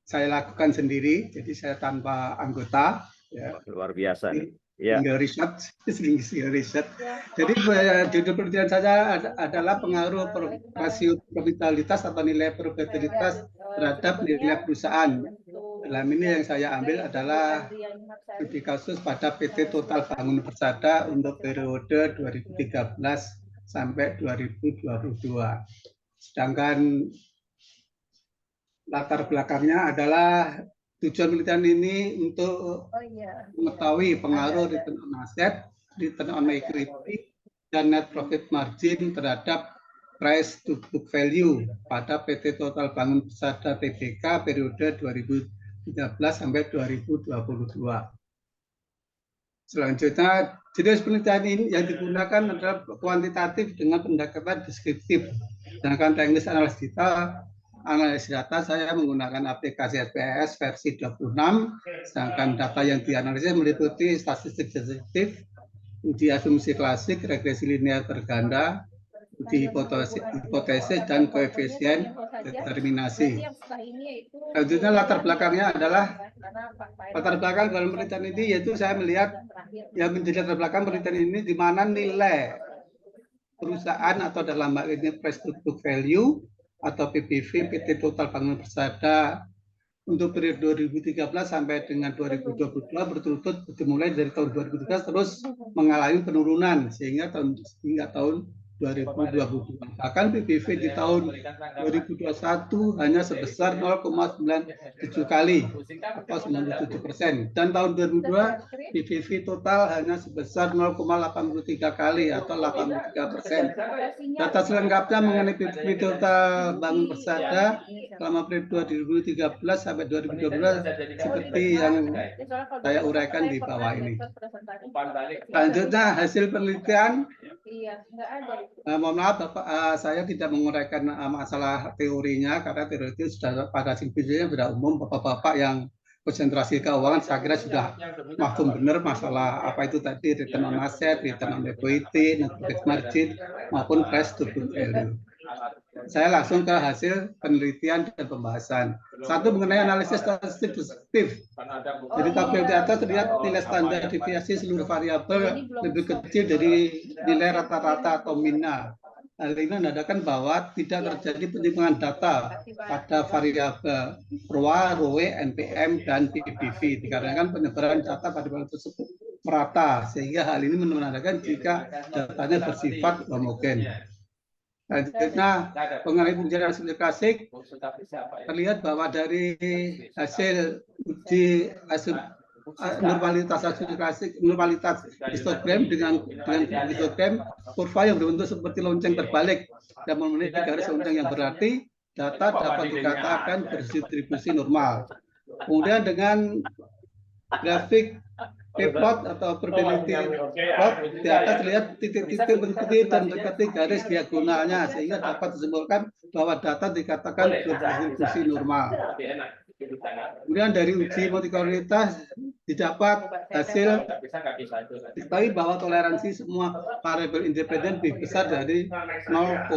saya lakukan sendiri, jadi saya tanpa anggota. Ya. Luar biasa nih. Ya. Single riset. Jadi judul penelitian saya adalah pengaruh rasio probabilitas atau nilai probabilitas terhadap nilai perusahaan. Dalam ini yang saya ambil adalah studi kasus pada PT Total Bangun Persada untuk periode 2013 sampai 2022. Sedangkan latar belakangnya adalah tujuan penelitian ini untuk mengetahui pengaruh return on asset, return on equity, dan net profit margin terhadap price to book value pada PT Total Bangun Persada Tbk periode 2013 sampai 2022. Selanjutnya, jenis penelitian ini yang digunakan adalah kuantitatif dengan pendekatan deskriptif. Sedangkan teknis analisis data saya menggunakan aplikasi SPSS versi 26, sedangkan data yang dianalisis meliputi statistik deskriptif, uji asumsi klasik, regresi linear berganda, uji hipotesis dan koefisien determinasi. Selanjutnya latar belakangnya adalah latar belakang dalam penelitian ini, yaitu saya melihat yang menjadi latar belakang penelitian ini di mana nilai perusahaan atau dalam hal ini price to book value atau PBV PT Total Bangun Persada untuk periode 2013 sampai dengan 2022 berturut-turut dimulai dari tahun 2013 terus mengalami penurunan hingga tahun 2022. Bahkan PBV di tahun 2021 hanya sebesar 0,97 kali atau 97%, dan tahun 2022 PBV total hanya sebesar 0,83 kali atau 83%. Data selengkapnya mengenai PBV total Bangun Persada selama periode 2013 sampai 2022 seperti yang saya uraikan di bawah ini. Selanjutnya hasil penelitian. Mohon maaf Bapak, saya tidak menguraikan masalah teorinya karena teori itu sudah pada simpulnya sudah umum. Bapak-bapak yang konsentrasi keuangan saya kira sudah mafhum benar masalah apa itu tadi return on asset, return on equity, net profit margin maupun price to book value. Saya langsung ke hasil penelitian dan pembahasan. Satu, mengenai analisis statistik deskriptif. Jadi tabel di atas terlihat nilai standar deviasi seluruh variabel lebih kecil dari nilai rata-rata atau mina. Hal ini menandakan bahwa tidak terjadi penyimpangan data pada variabel ROA, ROE, NPM, dan PBV dikarenakan penyebaran data pada variabel tersebut merata, sehingga hal ini menandakan jika datanya bersifat homogen. Selanjutnya, mengenai pembicaraan hasil klasik, terlihat bahwa dari hasil uji normalitas hasil klasik, normalitas histogram dengan histogram kurva yang berbentuk seperti lonceng terbalik dan memiliki garis lonceng yang berarti data dapat dikatakan berdistribusi normal. Kemudian dengan grafik P-plot atau probability plot di atas terlihat titik-titik berputih dan berketik garis diagonalnya sehingga dapat disimpulkan bahwa data dikatakan berdistribusi normal. Kemudian dari uji multikoloritas didapat hasil diketahui bahwa toleransi semua variabel independen lebih besar dari 0,1,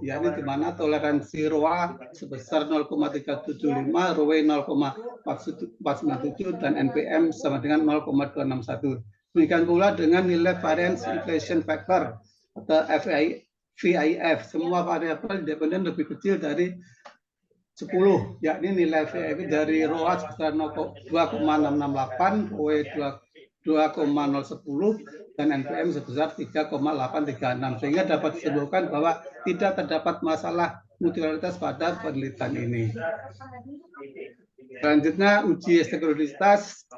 yakni di mana toleransi ROA sebesar 0,375, ROE 0,497 dan NPM sama dengan 0,261. Demikian pula dengan nilai variance inflation factor atau VIF, semua variabel independen lebih kecil dari 10, yakni nilai VIF dari ROA sebesar 2,668, ROE 2,010 dan NPM sebesar 3,836, sehingga dapat disimpulkan bahwa tidak terdapat masalah mutualitas pada penelitian ini. Selanjutnya uji heterogeneisitas,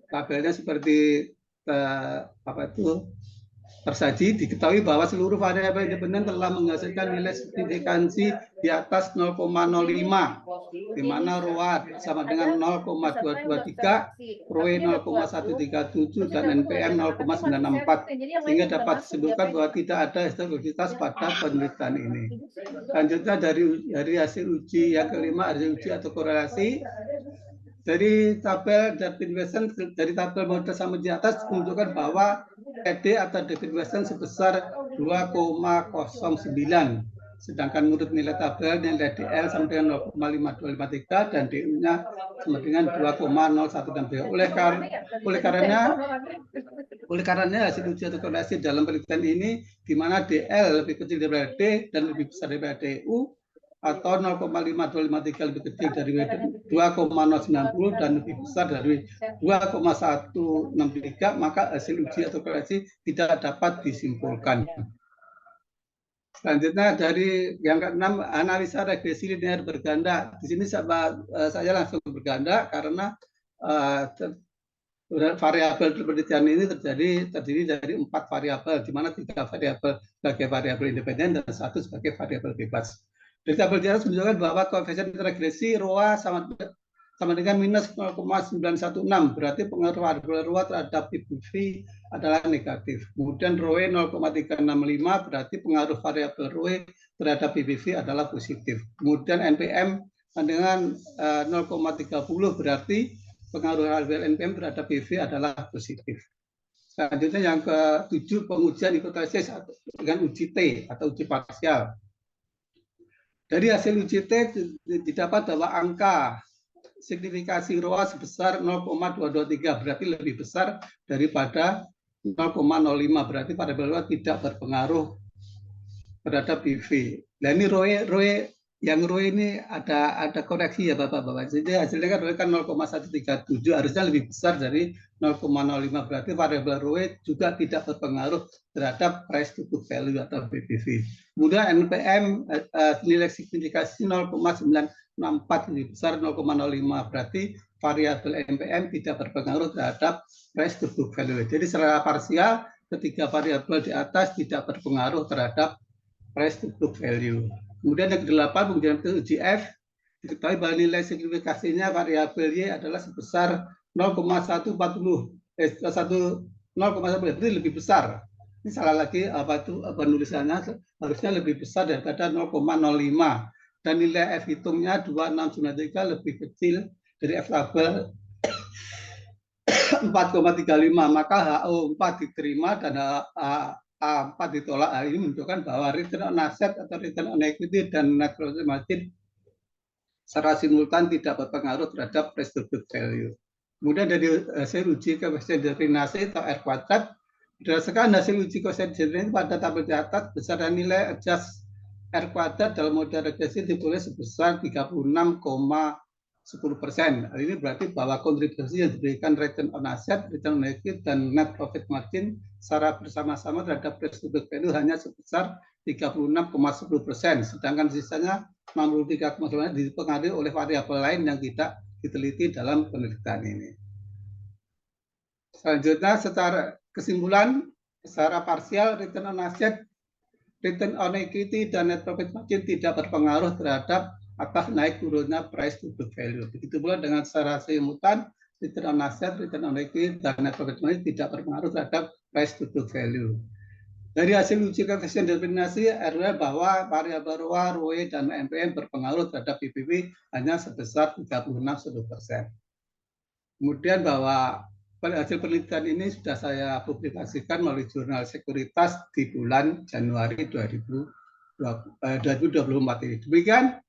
tabelnya seperti tersaji. Diketahui bahwa seluruh variabel independen telah menghasilkan nilai signifikansi di atas 0,05, di mana ROA sama dengan 0,223, ROE 0,137 dan NPM 0,964, sehingga dapat disebutkan bahwa tidak ada heterogeneisitas pada penelitian ini. Selanjutnya dari hasil uji yang kelima, hasil uji atau korelasi. Dari tabel David Wesson, dari tabel model sama di atas menunjukkan bahwa PD atau David Wesson sebesar 2,09, sedangkan menurut nilai tabel nilai DL sama dengan 0,5253 dan DU-nya sama dengan 2,016. Oleh karenanya hasil uji atau korelasi dalam penelitian ini di mana DL lebih kecil daripada D dan lebih besar daripada DU, atau 0,5253 lebih kecil dari 2,090 dan lebih besar dari 2,163, maka hasil uji atau korelasi tidak dapat disimpulkan. Selanjutnya dari yang keenam, analisa regresi linear berganda. Di sini saya langsung berganda karena variabel penelitian ini terdiri dari 4 variabel, di mana 3 variabel sebagai variabel independen dan 1 sebagai variabel bebas. Dari tabel di atas menunjukkan bahwa koefisien regresi ROA sama dengan minus 0,916, berarti pengaruh variabel ROA terhadap PBV adalah negatif. Kemudian ROE 0,365, berarti pengaruh variabel ROE terhadap PBV adalah positif. Kemudian NPM dengan 0,30, berarti pengaruh variabel NPM terhadap PBV adalah positif. Selanjutnya yang ke-7 pengujian hipotesis dengan uji T atau uji parsial. Dari hasil uji T didapat bahwa angka signifikasi ROA sebesar 0,223, berarti lebih besar daripada 0,05, berarti variabel ROA tidak berpengaruh terhadap PV. Nah ini ROE ini ada koreksi ya Bapak-Bapak. Jadi hasilnya kan ROE kan 0,137, harusnya lebih besar dari 0,05, berarti variabel ROE juga tidak berpengaruh terhadap price to book value atau PBV. Kemudian NPM nilai signifikasi 0,964, lebih besar 0,05, berarti variabel NPM tidak berpengaruh terhadap price to book value. Jadi secara parsial ketiga variabel di atas tidak berpengaruh terhadap price to book value. Kemudian yang ke-8 pengujian UGF, diketahui bahwa nilai signifikasinya variabel Y adalah sebesar 0,140, 0,1 berarti lebih besar. Ini salah lagi penulisannya, harusnya lebih besar daripada 0,05, dan nilai F hitungnya 2693 lebih kecil dari F label 4,35, maka HO4 diterima dan A4 ditolak. Ini menunjukkan bahwa return on asset atau return on equity dan net profit margin secara simultan tidak berpengaruh terhadap price to book value. Kemudian dari hasil uji koefisien determinasi atau R kuadrat, berdasarkan hasil uji koefisien determinasi pada tabel di atas, besaran nilai adjust R kuadrat dalam model regresi ditulis sebesar 36,10%. Ini berarti bahwa kontribusi yang diberikan return on asset, return on equity, dan net profit margin secara bersama-sama terhadap price to book value hanya sebesar 36,10%, sedangkan sisanya 63,9% dipengaruhi oleh variabel lain yang tidak diteliti dalam penelitian ini. Selanjutnya, secara kesimpulan, secara parsial return on asset, return on equity, dan net profit margin tidak berpengaruh terhadap atas naik turunnya price to book value. Begitu pula dengan secara simultan, return on asset, return on equity, dan net profit margin tidak berpengaruh terhadap price to book value. Dari hasil uji koefisien determinasi, RW bahwa variabel ROA, ROE, dan NPM berpengaruh terhadap PBV hanya sebesar 36,1%. Kemudian bahwa hasil penelitian ini sudah saya publikasikan melalui jurnal sekuritas di bulan Januari 2024 ini. Demikian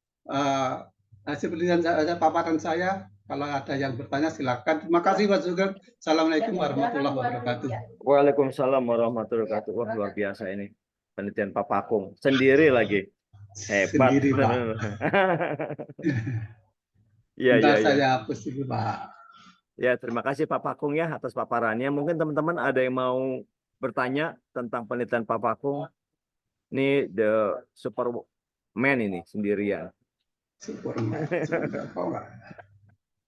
hasil penelitian paparan saya. Kalau ada yang bertanya silakan. Terima kasih Pak Sugeng. Assalamualaikum warahmatullahi wabarakatuh. Waalaikumsalam warahmatullahi wabarakatuh. Wah, luar biasa ini penelitian Pak Pakung sendiri lagi. Hebat. Sendiri, Pak. Iya, iya, iya. Saya hapus dulu, Pak. Ya, terima kasih Pak Pakung ya atas paparannya. Mungkin teman-teman ada yang mau bertanya tentang penelitian Pak Pakung. Ini the Superman ini sendirian. Superman.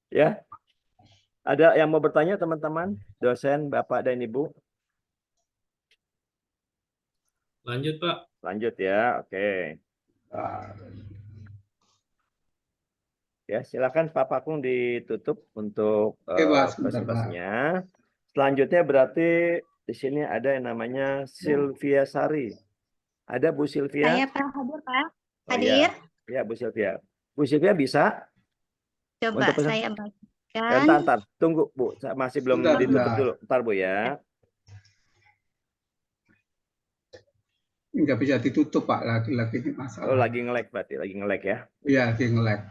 Ya, ada yang mau bertanya teman-teman, dosen, Bapak dan Ibu? Lanjut, Pak. Lanjut ya, oke. Ya, silakan Pak Pakung ditutup untuk presentasinya. Selanjutnya berarti di sini ada yang namanya Sylvia Sari. Ada Bu Sylvia? Saya Pak, hadir Pak. Oh, Hadir. ya, Bu Sylvia. Bu Sylvia bisa? Coba untuk saya bagikan. Ntar, tunggu Bu, masih belum ditutup dulu. Ntar Bu ya. Nggak bisa ditutup Pak, lagi ini masalah. Oh, lagi nge-lag berarti, lagi nge-lag ya? Iya, lagi nge-lag.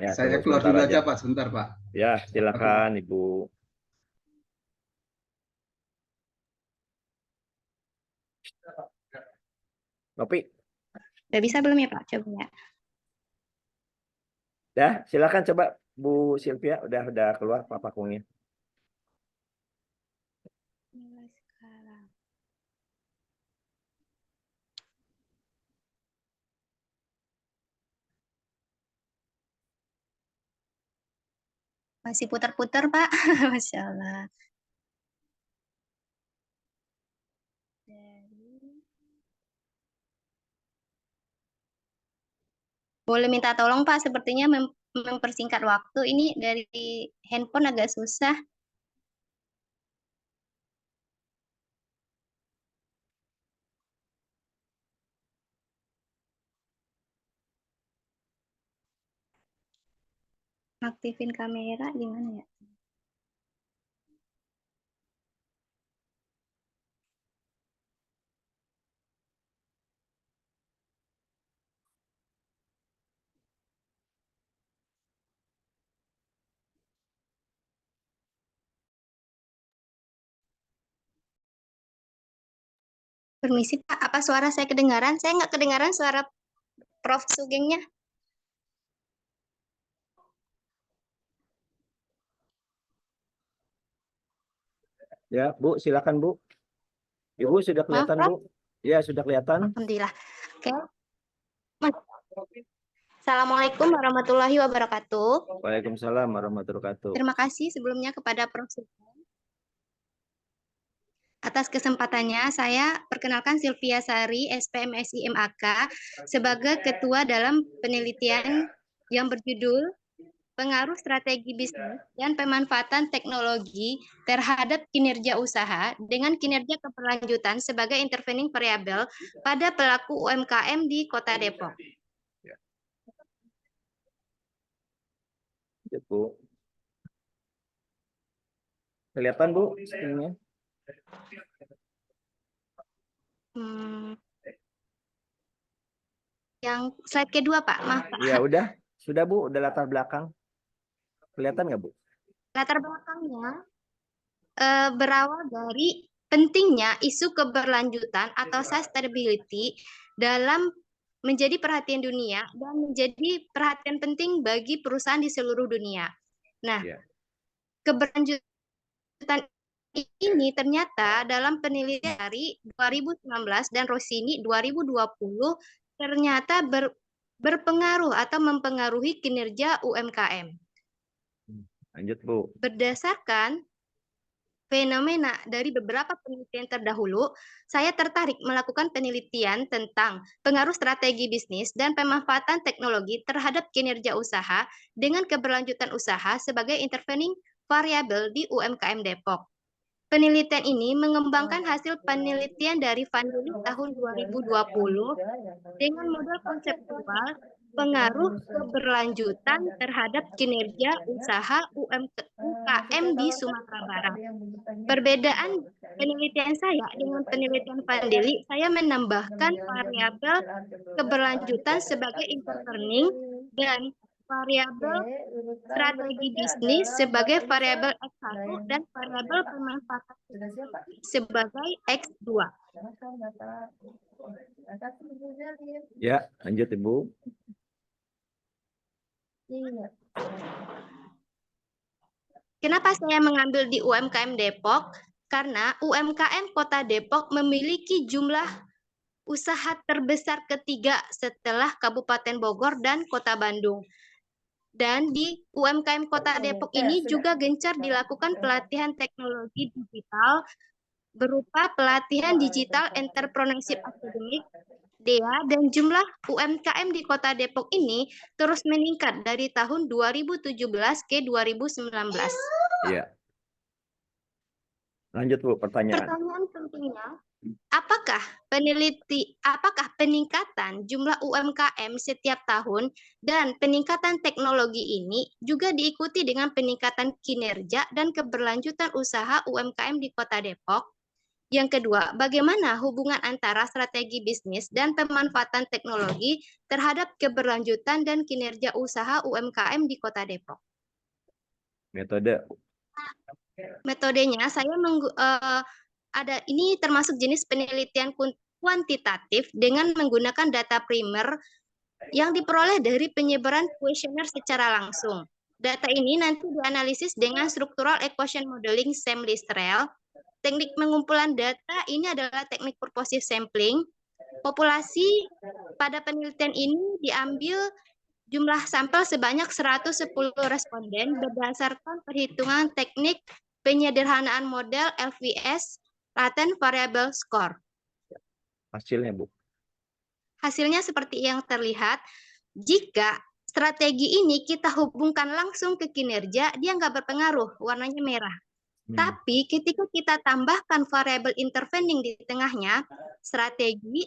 Ya, saya keluar dulu aja Pak, sebentar Pak. Ya, silakan Ibu. Kopi. Udah bisa belum ya Pak? Coba ya. Dah, silakan coba Bu Sylvia, udah keluar Pak Pakungnya. Masih putar-putar Pak. Masya Allah. Boleh minta tolong Pak, sepertinya mempersingkat waktu. Ini dari handphone agak susah. Aktifin kamera gimana ya? Permisi Pak, apa suara saya kedengaran? Saya nggak kedengaran suara Prof. Sugengnya. Ya, Bu, silakan Bu. Ibu sudah kelihatan, Prof. Bu? Ya, sudah kelihatan. Alhamdulillah. Oke. Assalamualaikum warahmatullahi wabarakatuh. Waalaikumsalam warahmatullahi wabarakatuh. Terima kasih sebelumnya kepada Prof. Sugeng. Atas kesempatannya, saya perkenalkan Sylvia Sari, SPMSI MAK, sebagai ketua dalam penelitian yang berjudul Pengaruh Strategi Bisnis dan Pemanfaatan Teknologi terhadap Kinerja Usaha dengan Kinerja Keberlanjutan sebagai Intervening Variable pada pelaku UMKM di Kota Depok. Ya, Bu. Kelihatan, Bu, screen-nya? Yang slide kedua, Pak. Maaf, Pak. Ya, udah. Sudah, Bu. Udah latar belakang. Kelihatan nggak, Bu? Latar belakangnya berawal dari pentingnya isu keberlanjutan atau sustainability dalam menjadi perhatian dunia dan menjadi perhatian penting bagi perusahaan di seluruh dunia. Nah, keberlanjutan ini ternyata dalam penelitian dari 2019 dan Rossini 2020 ternyata berpengaruh atau mempengaruhi kinerja UMKM. Lanjut, Bu. Berdasarkan fenomena dari beberapa penelitian terdahulu, saya tertarik melakukan penelitian tentang pengaruh strategi bisnis dan pemanfaatan teknologi terhadap kinerja usaha dengan keberlanjutan usaha sebagai intervening variable di UMKM Depok. Penelitian ini mengembangkan hasil penelitian dari Vandeli tahun 2020 dengan model konseptual pengaruh keberlanjutan terhadap kinerja usaha UMKM di Sumatera Barat. Perbedaan penelitian saya dengan penelitian Vandeli, saya menambahkan variabel keberlanjutan sebagai intervening dan variabel strategi bisnis sebagai variabel X1 dan variabel pemanfaatan sebagai X2. Ya, lanjut, Ibu. Kenapa saya mengambil di UMKM Depok? Karena UMKM Kota Depok memiliki jumlah usaha terbesar ketiga setelah Kabupaten Bogor dan Kota Bandung. Dan di UMKM Kota Depok ini juga gencar dilakukan pelatihan teknologi digital berupa pelatihan Digital Entrepreneurship Academy, DEA, dan jumlah UMKM di Kota Depok ini terus meningkat dari tahun 2017 ke 2019. Iya. Lanjut, Bu, pertanyaan. Pertanyaan pentingnya, apakah peningkatan jumlah UMKM setiap tahun dan peningkatan teknologi ini juga diikuti dengan peningkatan kinerja dan keberlanjutan usaha UMKM di Kota Depok? Yang kedua, bagaimana hubungan antara strategi bisnis dan pemanfaatan teknologi terhadap keberlanjutan dan kinerja usaha UMKM di Kota Depok? Metodenya saya ini termasuk jenis penelitian kuantitatif dengan menggunakan data primer yang diperoleh dari penyebaran kuesioner secara langsung. Data ini nanti dianalisis dengan structural equation modeling SEM-LISTREL. Teknik pengumpulan data ini adalah teknik purposive sampling. Populasi pada penelitian ini diambil jumlah sampel sebanyak 110 responden berdasarkan perhitungan teknik penyederhanaan model LVS, Latent Variable Score. Hasilnya, Bu. Hasilnya seperti yang terlihat, jika strategi ini kita hubungkan langsung ke kinerja, dia nggak berpengaruh, warnanya merah. Tapi ketika kita tambahkan variabel intervening di tengahnya, strategi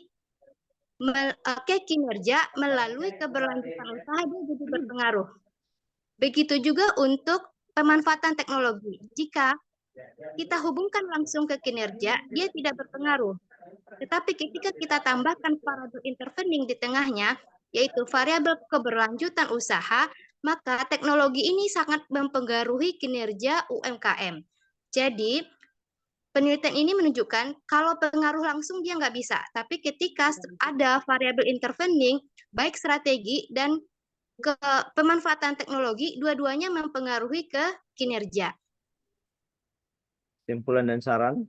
ke kinerja melalui keberlanjutan usaha dia jadi berpengaruh. Begitu juga untuk pemanfaatan teknologi. Jika kita hubungkan langsung ke kinerja, dia tidak berpengaruh. Tetapi ketika kita tambahkan variabel intervening di tengahnya, yaitu variabel keberlanjutan usaha, maka teknologi ini sangat mempengaruhi kinerja UMKM. Jadi, penelitian ini menunjukkan kalau pengaruh langsung dia nggak bisa, tapi ketika ada variabel intervening, baik strategi dan ke pemanfaatan teknologi, dua-duanya mempengaruhi ke kinerja. Simpulan dan saran.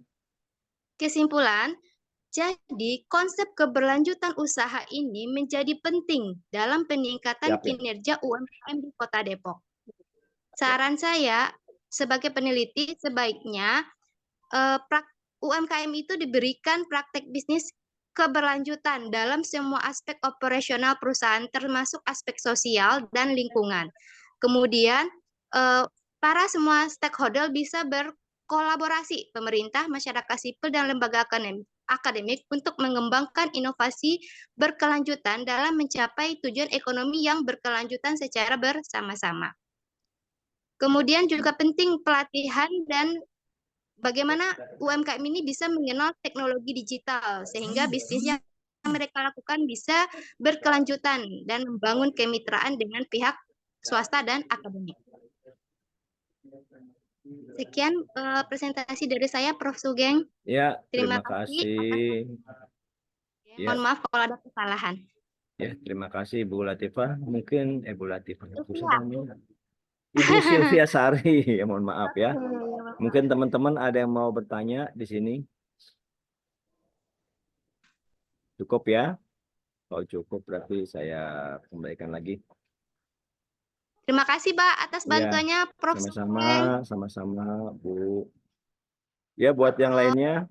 Kesimpulan, jadi konsep keberlanjutan usaha ini menjadi penting dalam peningkatan Siap, ya. kinerja UMKM di Kota Depok. Saran saya sebagai peneliti sebaiknya UMKM itu diberikan praktek bisnis keberlanjutan dalam semua aspek operasional perusahaan termasuk aspek sosial dan lingkungan. Kemudian para semua stakeholder bisa berkolaborasi, pemerintah, masyarakat sipil, dan lembaga akademik untuk mengembangkan inovasi berkelanjutan dalam mencapai tujuan ekonomi yang berkelanjutan secara bersama-sama. Kemudian juga penting pelatihan dan bagaimana UMKM ini bisa mengenal teknologi digital sehingga bisnis yang mereka lakukan bisa berkelanjutan dan membangun kemitraan dengan pihak swasta dan akademik. Sekian presentasi dari saya, Prof. Sugeng. Ya, Terima terima kasih. Ya. Mohon maaf kalau ada kesalahan. Ya, terima kasih Bu Latifah. Mungkin Bu Latifah. Sylvia. Ibu Sylvia Sari, ya mohon maaf ya. Mungkin teman-teman ada yang mau bertanya di sini. Cukup ya? Kalau cukup berarti saya kembalikan lagi. Terima kasih, Pak, atas bantuannya, Prof. Sama-sama, Bu. Ya, buat yang lainnya,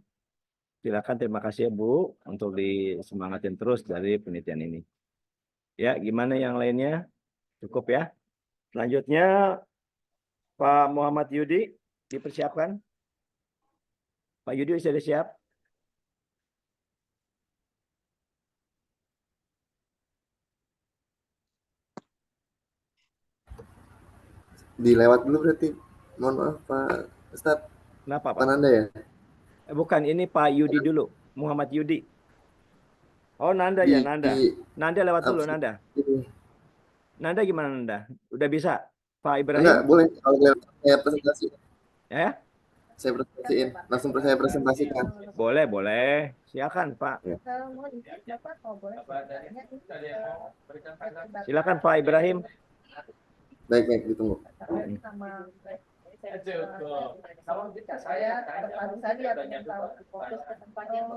silakan. Terima kasih ya, Bu, untuk disemangatin terus dari penelitian ini. Ya, gimana yang lainnya? Cukup ya? Selanjutnya, Pak Muhammad Yudi, dipersiapkan. Pak Yudi sudah siap? Dilewat dulu berarti. Mohon maaf Pak Ustadz. Kenapa Pak? Bukan Anda ya? Bukan, ini Pak Yudi dulu. Muhammad Yudi. Oh, Nanda ya, Nanda. Nanda lewat dulu, Nanda. Nanda gimana, Nanda? Udah bisa? Pak Ibrahim? Enggak, boleh. Kalau saya presentasi. Ya? Saya presentasiin. Langsung saya presentasikan. Boleh, boleh. Silakan, Pak. Ya. Silakan, Pak Ibrahim. Baik, ditunggu. Kalau saya terpadu saja dengan fokus ke tempatnya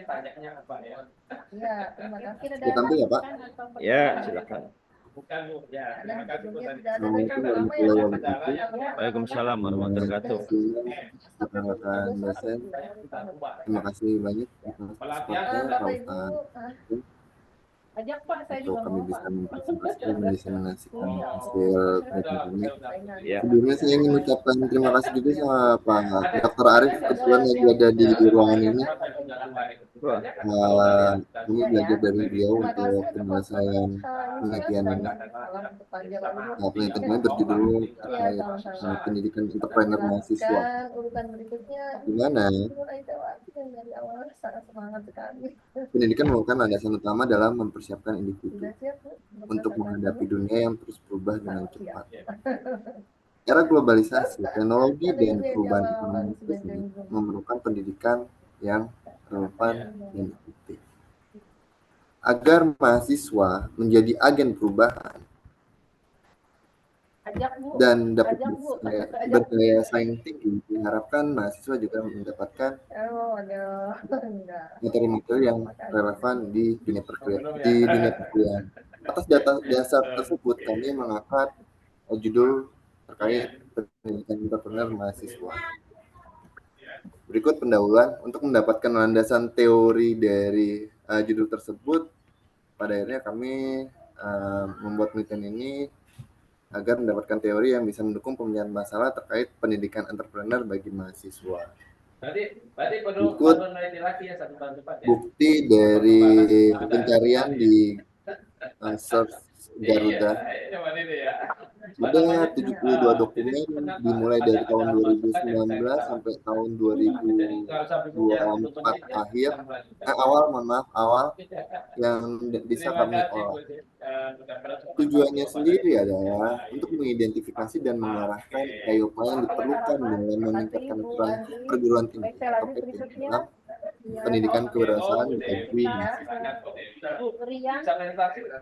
tanyanya apa ya? Iya, terima kasih. Saya tampil ya Pak? Ya, silakan. Bukan Bu, ya. Terima kasih Bu. Assalamualaikum warahmatullahi wabarakatuh. Waalaikumsalam warahmatullahi wabarakatuh. Rekan-rekan dosen, terima kasih banyak atas supportnya Pak Ustadz. Ajak Pak, saya untuk juga kami mau bisa Pak. mempresentasikan, mendiseminasikan hasil penelitian ini. Ya. Sebelumnya saya ingin mengucapkan terima kasih juga sama Pak Dr. Arif, kebetulan lagi ada di ruangan ini. Kami belajar dari beliau untuk penyelesaian penelitian ini. Penelitian ini berjudul terkait pendidikan entrepreneur mahasiswa. Gimana? Pendidikan merupakan landasan utama dalam mempersiapkan individu untuk menghadapi dunia yang terus berubah dengan cepat. Era globalisasi, teknologi, dan perubahan ekonomi tersebut memerlukan pendidikan yang relevan dan efektif. Agar mahasiswa menjadi agen perubahan dan dapat berdaya saing tinggi, diharapkan mahasiswa juga mendapatkan materi-materi yang relevan di dunia perkuliahan. Atas dasar tersebut, kami mengangkat judul terkait pendidikan entrepreneur mahasiswa. Berikut pendahuluan. Untuk mendapatkan landasan teori dari judul tersebut, pada akhirnya kami membuat penelitian ini agar mendapatkan teori yang bisa mendukung pemecahan masalah terkait pendidikan entrepreneur bagi mahasiswa. Berikut bukti dari pencarian di Search Garuda. Ada 72 dokumen dimulai dari tahun 2019 sampai tahun 2024 awal yang bisa kami olah. Tujuannya sendiri adalah untuk mengidentifikasi dan mengarahkan upaya yang diperlukan dalam meningkatkan aturan perguruan tinggi atau PTN pendidikan kewirausahaan bagi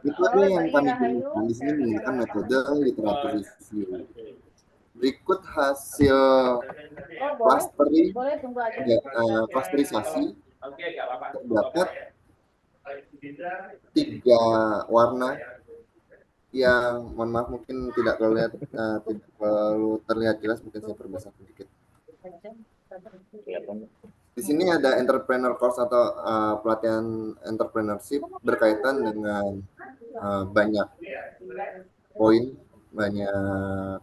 itu ada yang kami gunakan di sini menggunakan metode literatur review. Berikut hasil klasterisasi terdapat 3 warna yang mohon maaf mungkin tidak perlu terlihat jelas, mungkin saya perbesar sedikit. Di sini ada entrepreneur course atau pelatihan entrepreneurship berkaitan dengan banyak poin, banyak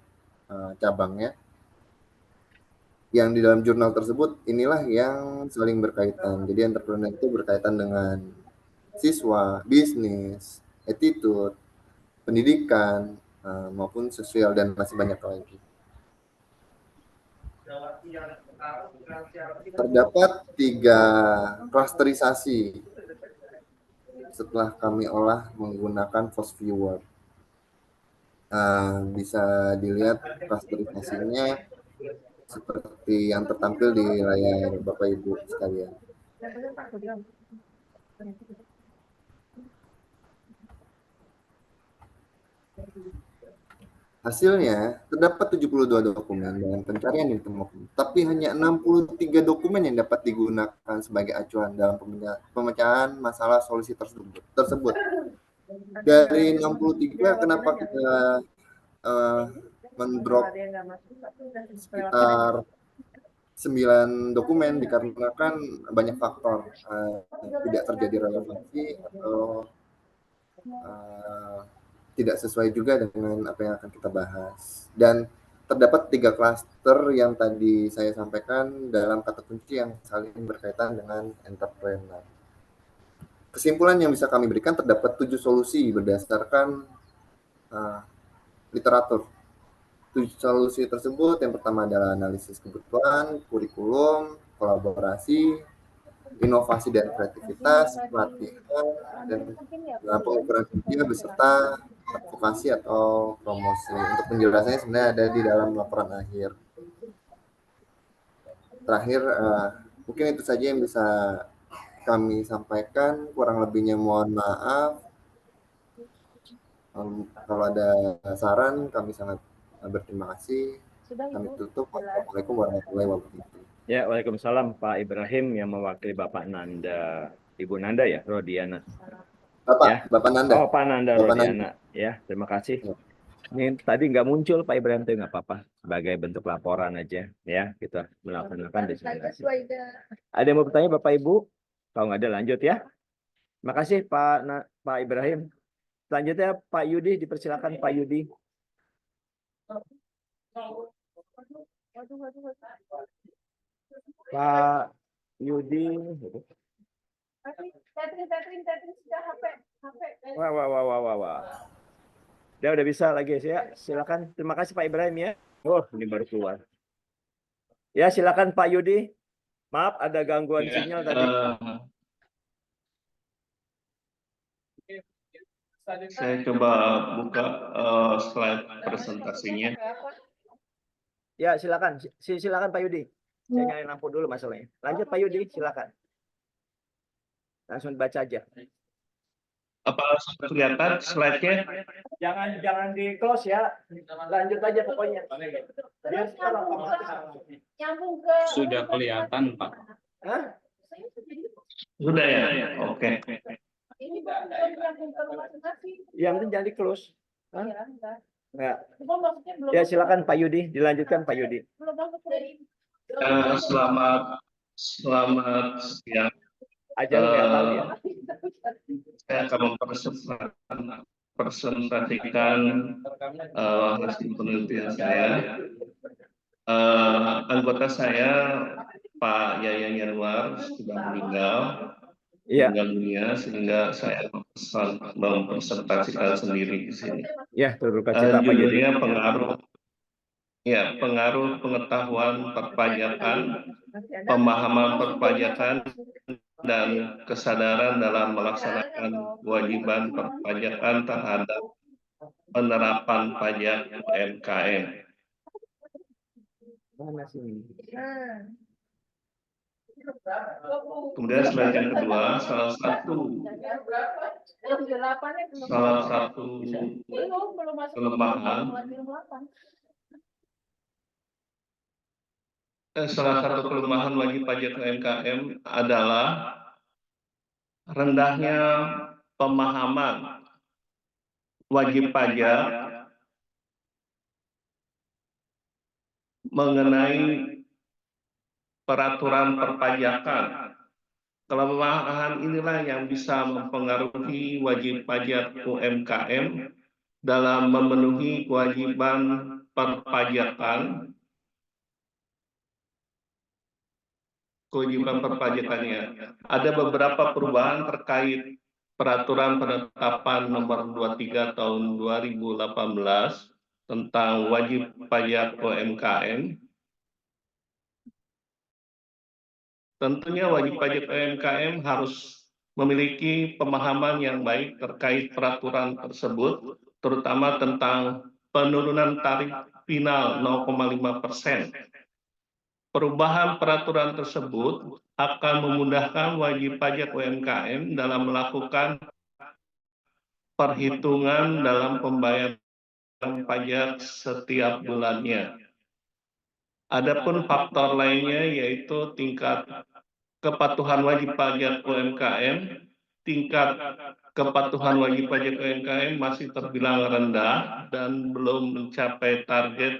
cabangnya. Yang di dalam jurnal tersebut inilah yang saling berkaitan. Jadi entrepreneur itu berkaitan dengan siswa, bisnis, attitude, pendidikan, maupun sosial dan masih banyak lagi. Terdapat 3 klasterisasi setelah kami olah menggunakan Force Viewer. Bisa dilihat klasterisasinya seperti yang tertampil di layar Bapak Ibu sekalian. Hasilnya, terdapat 72 dokumen dalam pencarian yang ditemukan, tapi hanya 63 dokumen yang dapat digunakan sebagai acuan dalam pemecahan masalah solusi tersebut. Dari 63, kenapa kita mendrop sekitar 9 dokumen, dikarenakan banyak faktor, tidak terjadi relevansi atau tidak sesuai juga dengan apa yang akan kita bahas. Dan terdapat 3 klaster yang tadi saya sampaikan dalam kata kunci yang saling berkaitan dengan entrepreneur. Kesimpulan yang bisa kami berikan, terdapat 7 solusi berdasarkan literatur. 7 solusi tersebut yang pertama adalah analisis kebutuhan, kurikulum, kolaborasi, inovasi dan kreativitas, pelatihan, dan pengukuran kerja beserta advokasi atau promosi. Untuk penjelasannya sebenarnya ada di dalam laporan akhir. Terakhir, mungkin itu saja yang bisa kami sampaikan. Kurang lebihnya mohon maaf. Kalau ada saran, kami sangat berterima kasih. Kami tutup. Wassalamualaikum warahmatullahi wabarakatuh. Ya, waalaikumsalam Pak Ibrahim yang mewakili Bapak Nanda, Ibu Nanda ya, Rodiana. Bapak Nanda. Oh, Pak Nanda Rodiana. Ya, terima kasih. Ini tadi nggak muncul Pak Ibrahim, itu nggak apa-apa. Sebagai bentuk laporan aja, ya kita melakukan diseminasi. Ada yang mau bertanya Bapak Ibu? Kalau nggak ada lanjut ya. Terima kasih Pak Ibrahim. Selanjutnya Pak Yudi, dipersilakan Pak Yudi. Pak Yudi. Wah. Udah bisa lagi ya. Silakan. Terima kasih Pak Ibrahim ya. Oh, ini baru keluar. Ya, silakan Pak Yudi. Maaf ada gangguan sinyal tadi. Saya coba buka slide presentasinya. Ya, silakan. Silakan Pak Yudi. Saya nyalain lampu dulu masalahnya. Lanjut Pak Yudi, silakan. Langsung baca aja. Apa sudah kelihatan slide-nya? Jangan di close ya. Lanjut aja pokoknya. Sudah kelihatan, Pak. Hah? Sudah ya? Oke. Yang penting jangan di close. Enggak. Ya, silakan Pak Yudi, dilanjutkan Pak Yudi. Selamat siang. Aja kelihatan ya. Saya akan mempresentasikan hasil penelitian saya. Anggota saya Pak Yayan Yanwar sudah meninggal. Iya, meninggal dunia sehingga saya mempresentasikan sendiri di sini. ya, berduka cita Pak Jadi. Judulnya pengaruh pengetahuan perpajakan, pemahaman perpajakan, dan kesadaran dalam melaksanakan kewajiban perpajakan terhadap penerapan pajak UMKM. Kemudian slide yang kedua, salah satu kelemahan wajib pajak UMKM adalah rendahnya pemahaman wajib pajak mengenai peraturan perpajakan. Kelemahan inilah yang bisa mempengaruhi wajib pajak UMKM dalam memenuhi kewajiban perpajakannya. Ada beberapa perubahan terkait peraturan penetapan nomor 23 tahun 2018 tentang wajib pajak UMKM. Tentunya wajib pajak UMKM harus memiliki pemahaman yang baik terkait peraturan tersebut, terutama tentang penurunan tarif final 0,5%. Perubahan peraturan tersebut akan memudahkan wajib pajak UMKM dalam melakukan perhitungan dalam pembayaran pajak setiap bulannya. Adapun faktor lainnya yaitu tingkat kepatuhan wajib pajak UMKM. Tingkat kepatuhan wajib pajak UMKM masih terbilang rendah dan belum mencapai target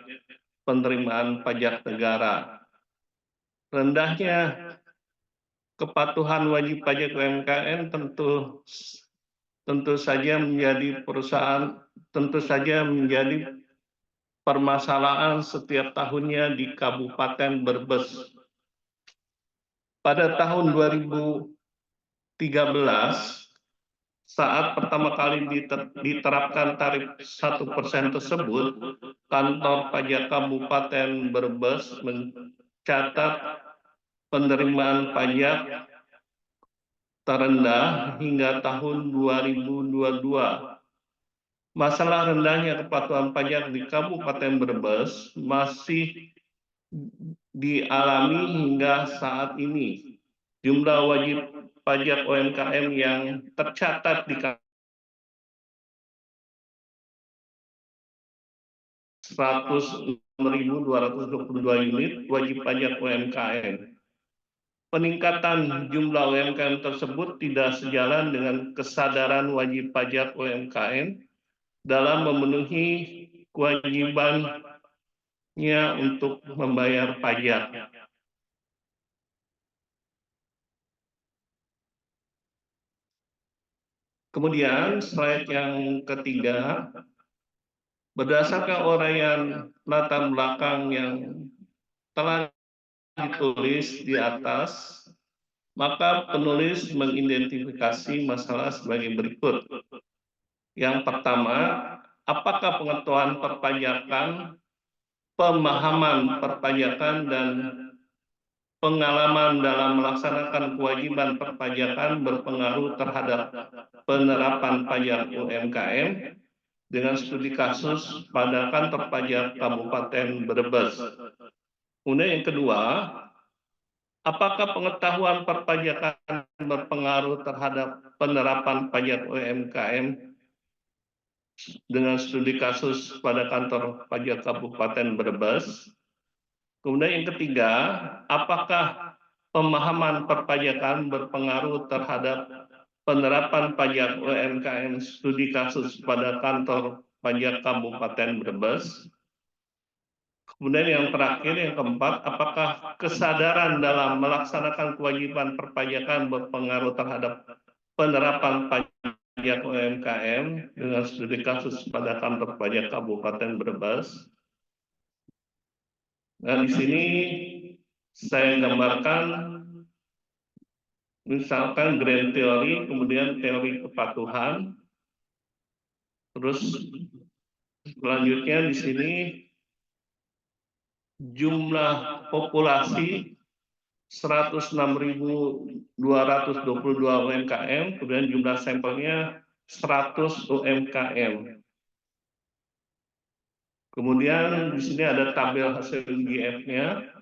penerimaan pajak negara. Rendahnya kepatuhan wajib pajak UMKM tentu saja menjadi permasalahan setiap tahunnya di Kabupaten Brebes. Pada tahun 2013, saat pertama kali diterapkan tarif 1% tersebut, kantor pajak Kabupaten Brebes mencatat penerimaan pajak terendah hingga tahun 2022. Masalah rendahnya kepatuhan pajak di Kabupaten Brebes masih dialami hingga saat ini. Jumlah wajib pajak UMKM yang tercatat di 106.222 unit wajib pajak UMKM. Peningkatan jumlah UMKM tersebut tidak sejalan dengan kesadaran wajib pajak UMKM dalam memenuhi kewajibannya untuk membayar pajak. Kemudian slide yang ketiga, berdasarkan uraian latar belakang yang telah ditulis di atas, maka penulis mengidentifikasi masalah sebagai berikut. Yang pertama, apakah pengetahuan perpajakan, pemahaman perpajakan, dan pengalaman dalam melaksanakan kewajiban perpajakan berpengaruh terhadap penerapan pajak UMKM dengan studi kasus pada kantor pajak Kabupaten Brebes. Kemudian yang kedua, apakah pengetahuan perpajakan berpengaruh terhadap penerapan pajak UMKM dengan studi kasus pada kantor pajak Kabupaten Brebes? Kemudian yang ketiga, apakah pemahaman perpajakan berpengaruh terhadap penerapan pajak UMKM studi kasus pada kantor pajak Kabupaten Brebes? Kemudian yang terakhir, yang keempat, apakah kesadaran dalam melaksanakan kewajiban perpajakan berpengaruh terhadap penerapan pajak UMKM dengan studi kasus pada kantor pajak Kabupaten Brebes? Nah, di sini saya gambarkan Misalkan grand theory, kemudian teori kepatuhan, terus selanjutnya di sini jumlah populasi 106.222 UMKM, kemudian jumlah sampelnya 100 UMKM. Kemudian di sini ada tabel hasil IGF-nya,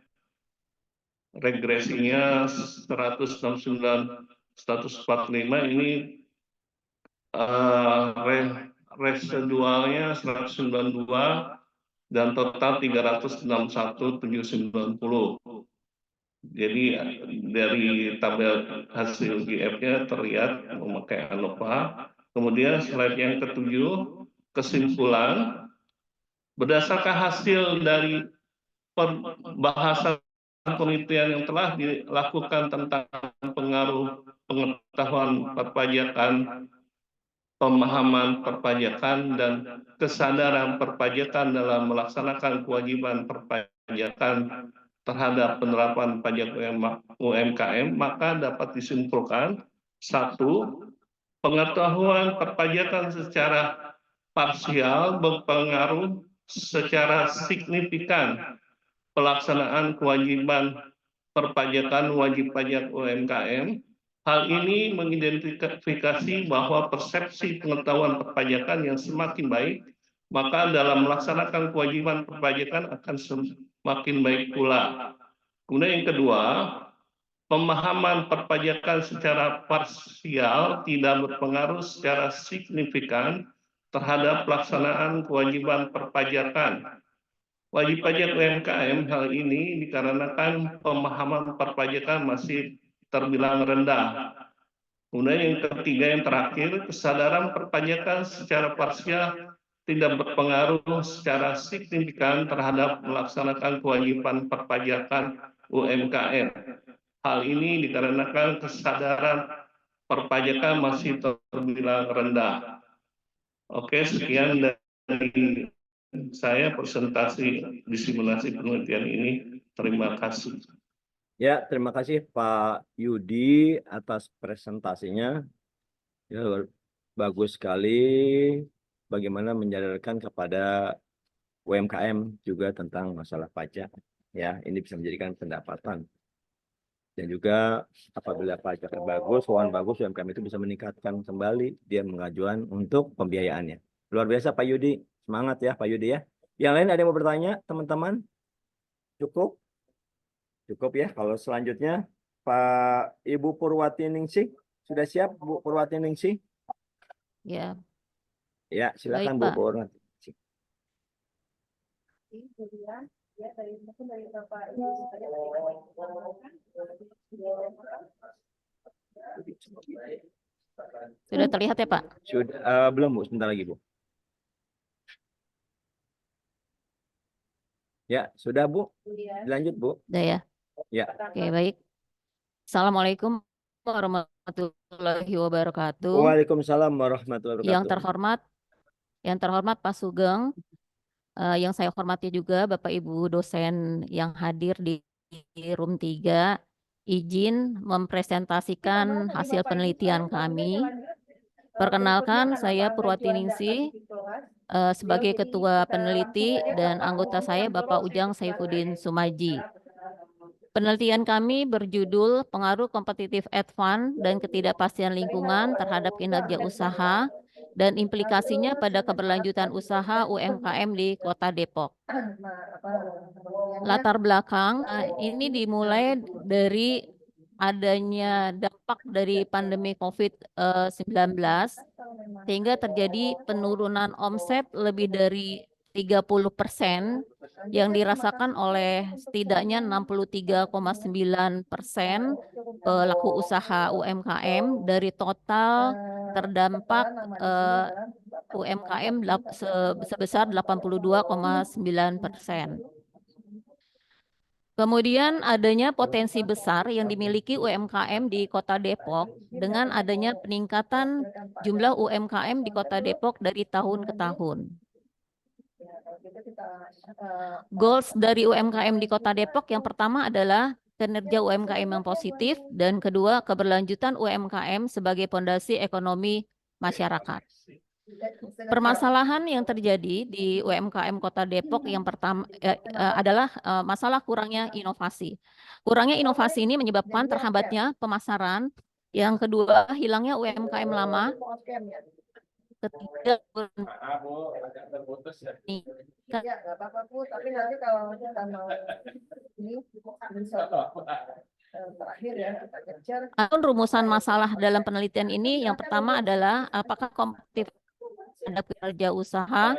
regresinya 169, 145, ini residualnya 192 dan total 361.790. Jadi dari tabel hasil GF-nya terlihat memakai ANOVA. Kemudian slide yang ketujuh, kesimpulan. Berdasarkan hasil dari pembahasan penelitian yang telah dilakukan tentang pengaruh pengetahuan perpajakan, pemahaman perpajakan, dan kesadaran perpajakan dalam melaksanakan kewajiban perpajakan terhadap penerapan pajak UMKM, maka dapat disimpulkan: 1. Pengetahuan perpajakan secara parsial berpengaruh secara signifikan pelaksanaan kewajiban perpajakan wajib pajak UMKM. Hal ini mengidentifikasi bahwa persepsi pengetahuan perpajakan yang semakin baik, maka dalam melaksanakan kewajiban perpajakan akan semakin baik pula. Kemudian yang kedua, pemahaman perpajakan secara parsial tidak berpengaruh secara signifikan terhadap pelaksanaan kewajiban perpajakan wajib pajak UMKM. Hal ini dikarenakan pemahaman perpajakan masih terbilang rendah. Kemudian yang ketiga, yang terakhir, kesadaran perpajakan secara parsial tidak berpengaruh secara signifikan terhadap melaksanakan kewajiban perpajakan UMKM. Hal ini dikarenakan kesadaran perpajakan masih terbilang rendah. Oke, sekian dari saya presentasi disimulasi penelitian ini. Terima kasih. Ya, terima kasih Pak Yudi atas presentasinya. Ya, bagus sekali bagaimana menyadarkan kepada UMKM juga tentang masalah pajak. Ya, ini bisa menjadikan pendapatan. Dan juga apabila pajaknya bagus, keuangan bagus, UMKM itu bisa meningkatkan kembali dia mengajukan untuk pembiayaannya. Luar biasa Pak Yudi. Semangat ya Pak Yudi ya. Yang lain ada yang mau bertanya, teman-teman? Cukup? Cukup ya. Kalau selanjutnya Pak Ibu Purwati Ningsih, sudah siap Bu Purwati Ningsih? Ya. Ya, silakan Bu Baik, Pak. Purwati. Sudah terlihat ya Pak? Sudah, belum Bu, sebentar lagi Bu. Ya, sudah Bu. Lanjut Bu. Sudah ya? Ya. Oke, baik. Assalamualaikum warahmatullahi wabarakatuh. Waalaikumsalam warahmatullahi wabarakatuh. Yang terhormat Pak Sugeng, yang saya hormati juga Bapak Ibu dosen yang hadir di room 3, izin mempresentasikan hasil penelitian kami. Perkenalkan, saya Purwati Ningsih sebagai Ketua Peneliti dan anggota saya Bapak Ujang Saifuddin Sumaji. Penelitian kami berjudul Pengaruh Kompetitif Advance dan Ketidakpastian Lingkungan terhadap Kinerja Usaha dan implikasinya pada keberlanjutan usaha UMKM di Kota Depok. Latar belakang, ini dimulai dari adanya dampak dari pandemi COVID-19 sehingga terjadi penurunan omset lebih dari 30% yang dirasakan oleh setidaknya 63,9% pelaku usaha UMKM dari total terdampak UMKM sebesar 82,9%. Kemudian adanya potensi besar yang dimiliki UMKM di Kota Depok dengan adanya peningkatan jumlah UMKM di Kota Depok dari tahun ke tahun. Goals dari UMKM di Kota Depok yang pertama adalah kinerja UMKM yang positif, dan kedua, keberlanjutan UMKM sebagai fondasi ekonomi masyarakat. Permasalahan yang terjadi di UMKM Kota Depok yang pertama adalah masalah kurangnya inovasi. Kurangnya inovasi ini menyebabkan terhambatnya pemasaran. Yang kedua, hilangnya UMKM lama. Ketiga, Maaf, Bu, agak terputus ya. Ya, nggak apa-apa, Bu. Tapi nanti kalau kita mau ini bisa terakhir ya kita kejar. Rumusan masalah dalam penelitian ini yang pertama adalah apakah kompetitif terhadap kinerja usaha.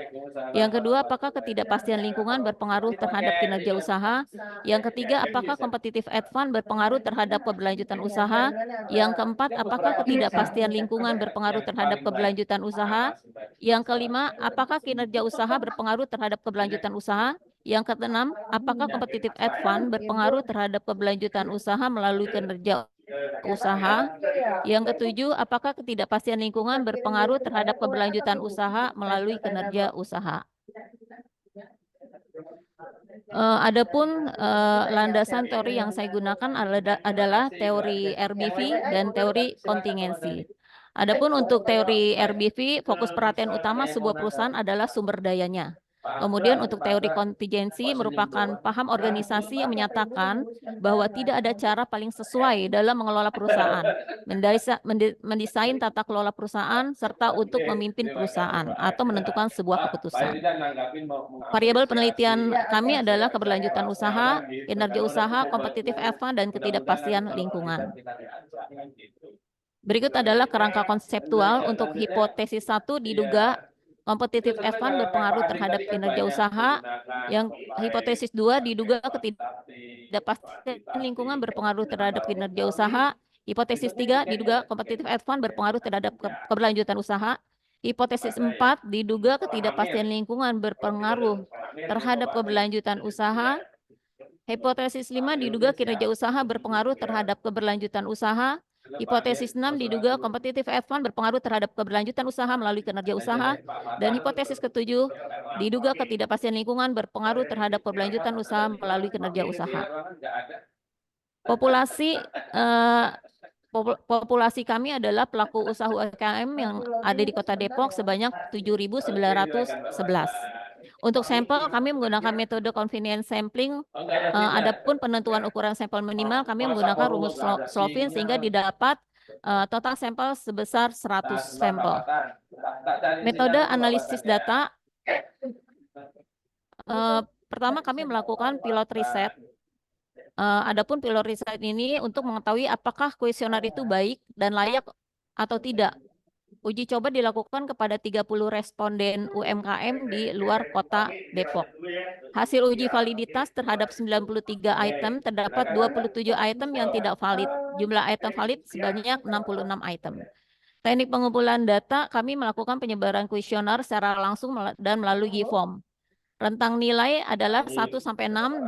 Yang kedua, apakah ketidakpastian lingkungan berpengaruh terhadap kinerja usaha. Yang ketiga, apakah kompetitif advance berpengaruh terhadap keberlanjutan usaha. Yang keempat, apakah ketidakpastian lingkungan berpengaruh terhadap keberlanjutan usaha. Yang kelima, apakah kinerja usaha berpengaruh terhadap keberlanjutan usaha. Yang keenam, apakah kompetitif advance berpengaruh terhadap keberlanjutan usaha melalui kinerja usaha. Yang ketujuh, apakah ketidakpastian lingkungan berpengaruh terhadap keberlanjutan usaha melalui kinerja usaha. Adapun landasan teori yang saya gunakan adalah teori RBV dan teori kontingensi. Adapun untuk teori RBV, fokus perhatian utama sebuah perusahaan adalah sumber dayanya. Kemudian untuk teori kontingensi merupakan paham organisasi yang menyatakan bahwa tidak ada cara paling sesuai dalam mengelola perusahaan, mendesain tata kelola perusahaan, serta untuk memimpin perusahaan atau menentukan sebuah keputusan. Variabel penelitian kami adalah keberlanjutan usaha, kinerja usaha, kompetitif advance, dan ketidakpastian lingkungan. Berikut adalah kerangka konseptual. Untuk hipotesis 1 diduga kompetitif advance berpengaruh terhadap kinerja usaha. Yang hipotesis 2 diduga ketidakpastian lingkungan berpengaruh terhadap kinerja usaha. Hipotesis 3 diduga kompetitif advance berpengaruh terhadap keberlanjutan usaha. Hipotesis 4 diduga ketidakpastian lingkungan berpengaruh terhadap keberlanjutan usaha. Hipotesis 5 diduga kinerja usaha berpengaruh terhadap keberlanjutan usaha. Hipotesis 6 diduga kompetitif advance berpengaruh terhadap keberlanjutan usaha melalui kinerja usaha. Dan hipotesis ke-7 diduga ketidakpastian lingkungan berpengaruh terhadap keberlanjutan usaha melalui kinerja usaha. Populasi kami adalah pelaku usaha UMKM yang ada di Kota Depok sebanyak 7.911. Untuk sampel, kami menggunakan metode convenience sampling. Adapun penentuan ukuran sampel minimal, kami menggunakan rumus Slovin sehingga didapat total sampel sebesar 100 sampel. Metode analisis data, pertama kami melakukan pilot riset. Adapun pilot riset ini untuk mengetahui apakah kuesioner itu baik dan layak atau tidak. Uji coba dilakukan kepada 30 responden UMKM di luar Kota Depok. Hasil uji validitas terhadap 93 item, terdapat 27 item yang tidak valid. Jumlah item valid sebanyak 66 item. Teknik pengumpulan data, kami melakukan penyebaran kuesioner secara langsung dan melalui GIFOM. Rentang nilai adalah 1-6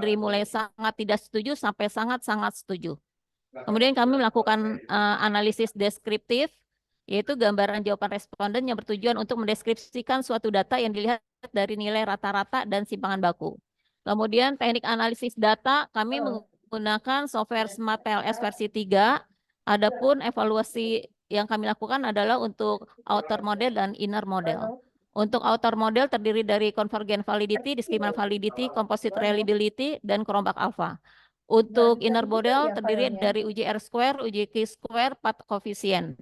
dari mulai sangat tidak setuju sampai sangat-sangat setuju. Kemudian kami melakukan analisis deskriptif, yaitu gambaran jawaban responden yang bertujuan untuk mendeskripsikan suatu data yang dilihat dari nilai rata-rata dan simpangan baku. Kemudian teknik analisis data, kami menggunakan software Smart PLS versi 3. Adapun evaluasi yang kami lakukan adalah untuk outer model dan inner model. Untuk outer model terdiri dari convergent validity, discriminant validity, composite reliability, dan Cronbach alpha. Untuk inner model terdiri dari uji R-square, uji Q-square, path coefficient,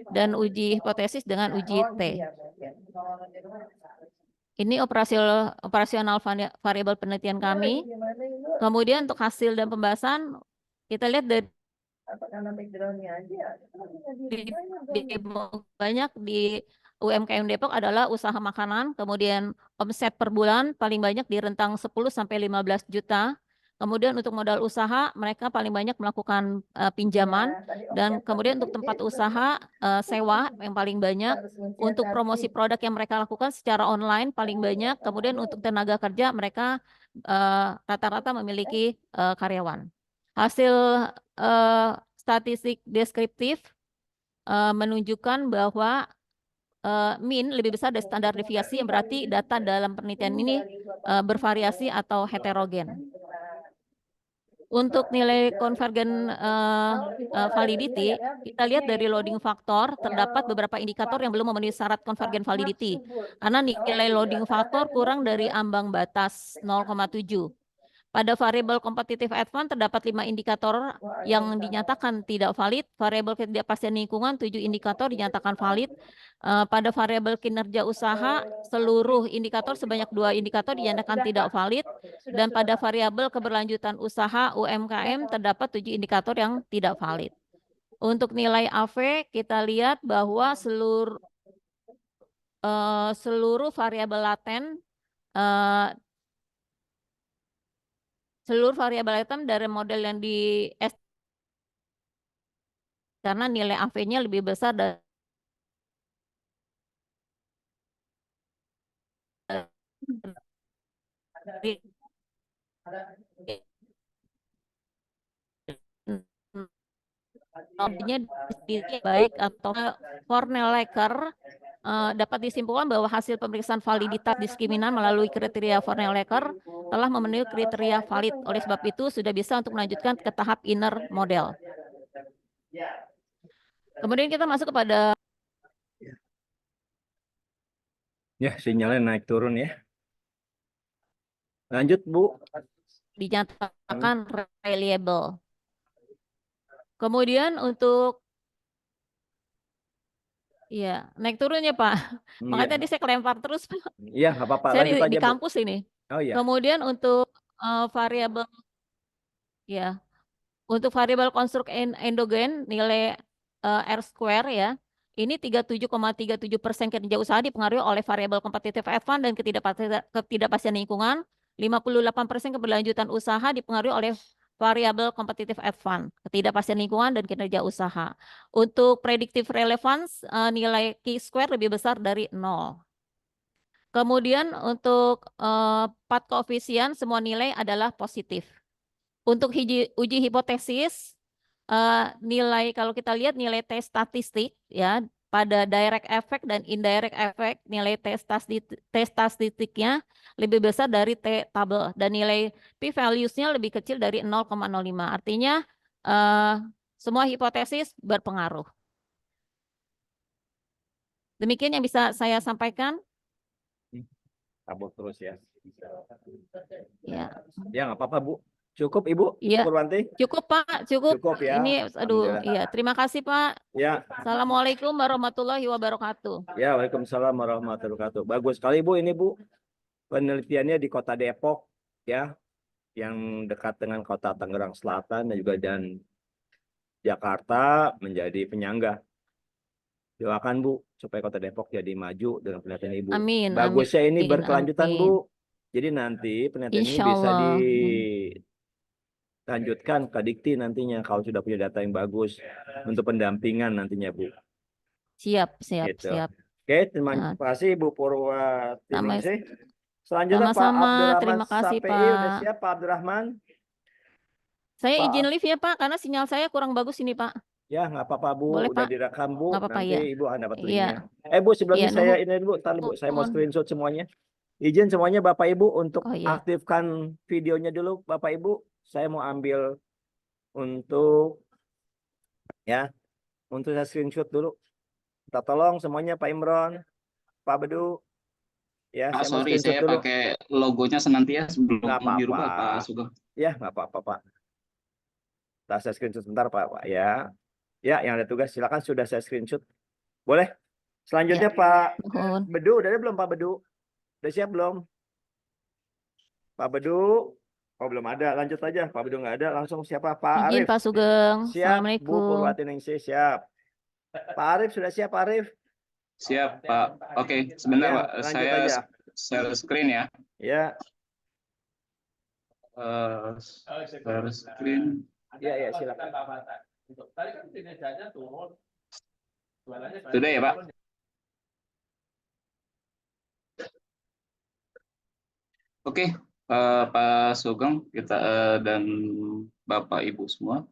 dan uji hipotesis dengan uji T. Ini operasional variabel penelitian kami. Kemudian untuk hasil dan pembahasan, kita lihat dari banyak di UMKM Depok adalah usaha makanan, kemudian omset per bulan paling banyak di rentang 10-15 juta. Kemudian untuk modal usaha, mereka paling banyak melakukan pinjaman. Dan kemudian untuk tempat usaha, sewa yang paling banyak. Untuk promosi produk yang mereka lakukan secara online paling banyak. Kemudian untuk tenaga kerja, mereka rata-rata memiliki karyawan. Hasil statistik deskriptif menunjukkan bahwa mean lebih besar dari standar deviasi, yang berarti data dalam penelitian ini bervariasi atau heterogen. Untuk nilai konvergen validity, kita lihat dari loading faktor, terdapat beberapa indikator yang belum memenuhi syarat konvergen validity. Karena nilai loading faktor kurang dari ambang batas 0,7. Pada variabel kompetitif advance terdapat 5 indikator yang dinyatakan tidak valid. Variabel ketidakpastian lingkungan 7 indikator dinyatakan valid. Pada variabel kinerja usaha seluruh indikator sebanyak 2 indikator dinyatakan tidak valid. Dan pada variabel keberlanjutan usaha UMKM terdapat 7 indikator yang tidak valid. Untuk nilai AV kita lihat bahwa seluruh variabel laten dari model yang di karena nilai AV-nya lebih besar dari baik atau Vornel-Lecker dapat disimpulkan bahwa hasil pemeriksaan validitas diskriminan melalui kriteria Vornel-Lecker telah memenuhi kriteria valid. Oleh sebab itu sudah bisa untuk melanjutkan ke tahap inner model. Kemudian kita masuk kepada sinyalnya naik turun ya. Lanjut Bu. dinyatakan reliable. Kemudian untuk naik turunnya Pak. Makanya tadi saya kelempar terus. Iya, nggak apa-apa. Saya Lanjut aja di Bu. kampus ini. Oh iya. Kemudian untuk variabel untuk variabel konstruk endogen nilai R square ya. Ini 37,37% kinerja usaha dipengaruhi oleh variabel kompetitif advance dan ketidakpastian lingkungan. 58% keberlanjutan usaha dipengaruhi oleh variabel kompetitif advance, ketidakpastian lingkungan dan kinerja usaha. Untuk predictive relevance nilai Q-square lebih besar dari 0. Kemudian untuk path koefisien semua nilai adalah positif. Untuk uji hipotesis nilai kalau kita lihat nilai tes statistik ya pada direct effect dan indirect effect nilai tes statistiknya lebih besar dari T tabel dan nilai p-values-nya lebih kecil dari 0,05. Artinya semua hipotesis berpengaruh. Demikian yang bisa saya sampaikan. Tabok terus ya. Ya. Ya nggak apa-apa Bu. Cukup Ibu Iya. Purwanti? Cukup Pak, cukup. Ya. Ini terima kasih Pak. Ya. Assalamualaikum warahmatullahi wabarakatuh. Ya, waalaikumsalam warahmatullahi wabarakatuh. Bagus sekali Bu ini Bu. Penelitiannya di Kota Depok ya, yang dekat dengan Kota Tangerang Selatan dan Jakarta menjadi penyangga. Doakan Bu supaya Kota Depok jadi maju dengan penelitian Ibu. Amin. Bagusnya ini berkelanjutan amin. Bu. Jadi nanti penelitian ini bisa dilanjutkan ke Dikti nantinya kalau sudah punya data yang bagus untuk pendampingan nantinya Bu. Siap. Gitu. Oke, terima kasih Bu Purwati. Selanjutnya Pak Abdurrahman. Terima kasih SAPI, Pak. udah siap Pak Abdurrahman? Saya izin live ya Pak, karena sinyal saya kurang bagus ini Pak. Ya, nggak apa-apa Bu, Boleh, udah Pak? direkam Bu, Nggak apa-apa, nanti ya. Ibu akan dapat Iya. linknya. Bu, sebelumnya saya ini dulu, Bu, saya mau screenshot semuanya. Izin semuanya Bapak Ibu untuk aktifkan videonya dulu Bapak Ibu. Saya mau ambil untuk saya screenshot dulu. Kita tolong semuanya Pak Imron, Pak Bedu. Ya, Pak, saya mau sorry, screenshot saya dulu. pakai logonya Senantiasa belum Nggak apa-apa. dirubah, Pak Sugeng. Ya, nggak apa-apa Pak. Saya screenshot sebentar Pak ya. Ya, yang ada tugas silakan sudah saya screenshot. Boleh? Selanjutnya Pak Bedu, udah ada belum Pak Bedu? Udah siap belum? Pak Bedu? Oh belum ada, lanjut aja. Pak Bedu nggak ada, langsung siapa? Pak Izin Arif. Pak Sugeng. Siap, Bu Assalamualaikum. Purwati Ningsih, siap. Pak Arif sudah siap Pak Arif? Siap Pak. Oke, sebentar Ya, Pak. lanjut Saya aja. share screen ya. Ya. Share screen. Ya, silakan. Tadi kan kinerjanya turun. Sudah ya Pak? Oke, Pak Sugeng kita dan Bapak Ibu semua.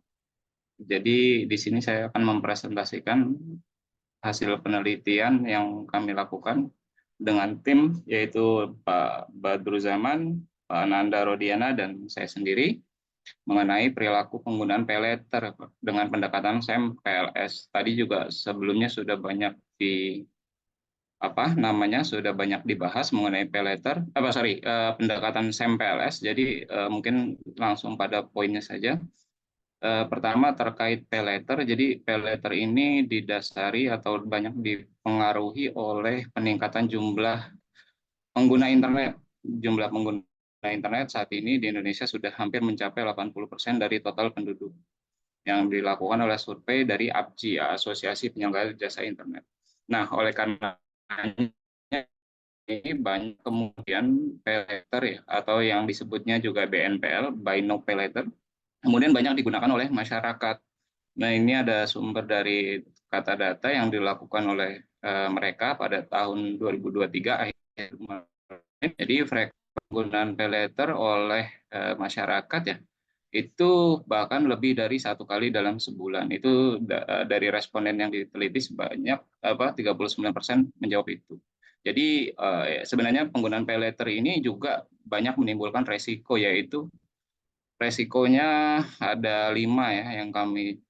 Jadi di sini saya akan mempresentasikan hasil penelitian yang kami lakukan dengan tim yaitu Pak Badru Zaman, Pak Nanda Rodiana dan saya sendiri. mengenai perilaku penggunaan pay letter dengan pendekatan SEM PLS. Tadi juga sebelumnya sudah banyak sudah banyak dibahas mengenai pay letter, pendekatan SEM PLS. Jadi mungkin langsung pada poinnya saja. Pertama terkait pay letter. Jadi pay letter ini didasari atau banyak dipengaruhi oleh peningkatan jumlah pengguna internet. Jumlah pengguna internet saat ini di Indonesia sudah hampir mencapai 80% dari total penduduk yang dilakukan oleh survei dari APJI, Asosiasi Penyelenggara Jasa Internet. Nah, oleh karena ini banyak kemudian pay letter ya, atau yang disebutnya juga BNPL, Buy Now Pay Later, kemudian banyak digunakan oleh masyarakat. Nah, ini ada sumber dari kata data yang dilakukan oleh mereka pada tahun 2023 akhir. Jadi frekuensi penggunaan pay letter oleh masyarakat ya itu bahkan lebih dari 1 kali dalam sebulan. Itu dari responden yang diteliti sebanyak 39% menjawab itu. Jadi sebenarnya penggunaan pay letter ini juga banyak menimbulkan resiko, yaitu resikonya ada 5 ya yang kami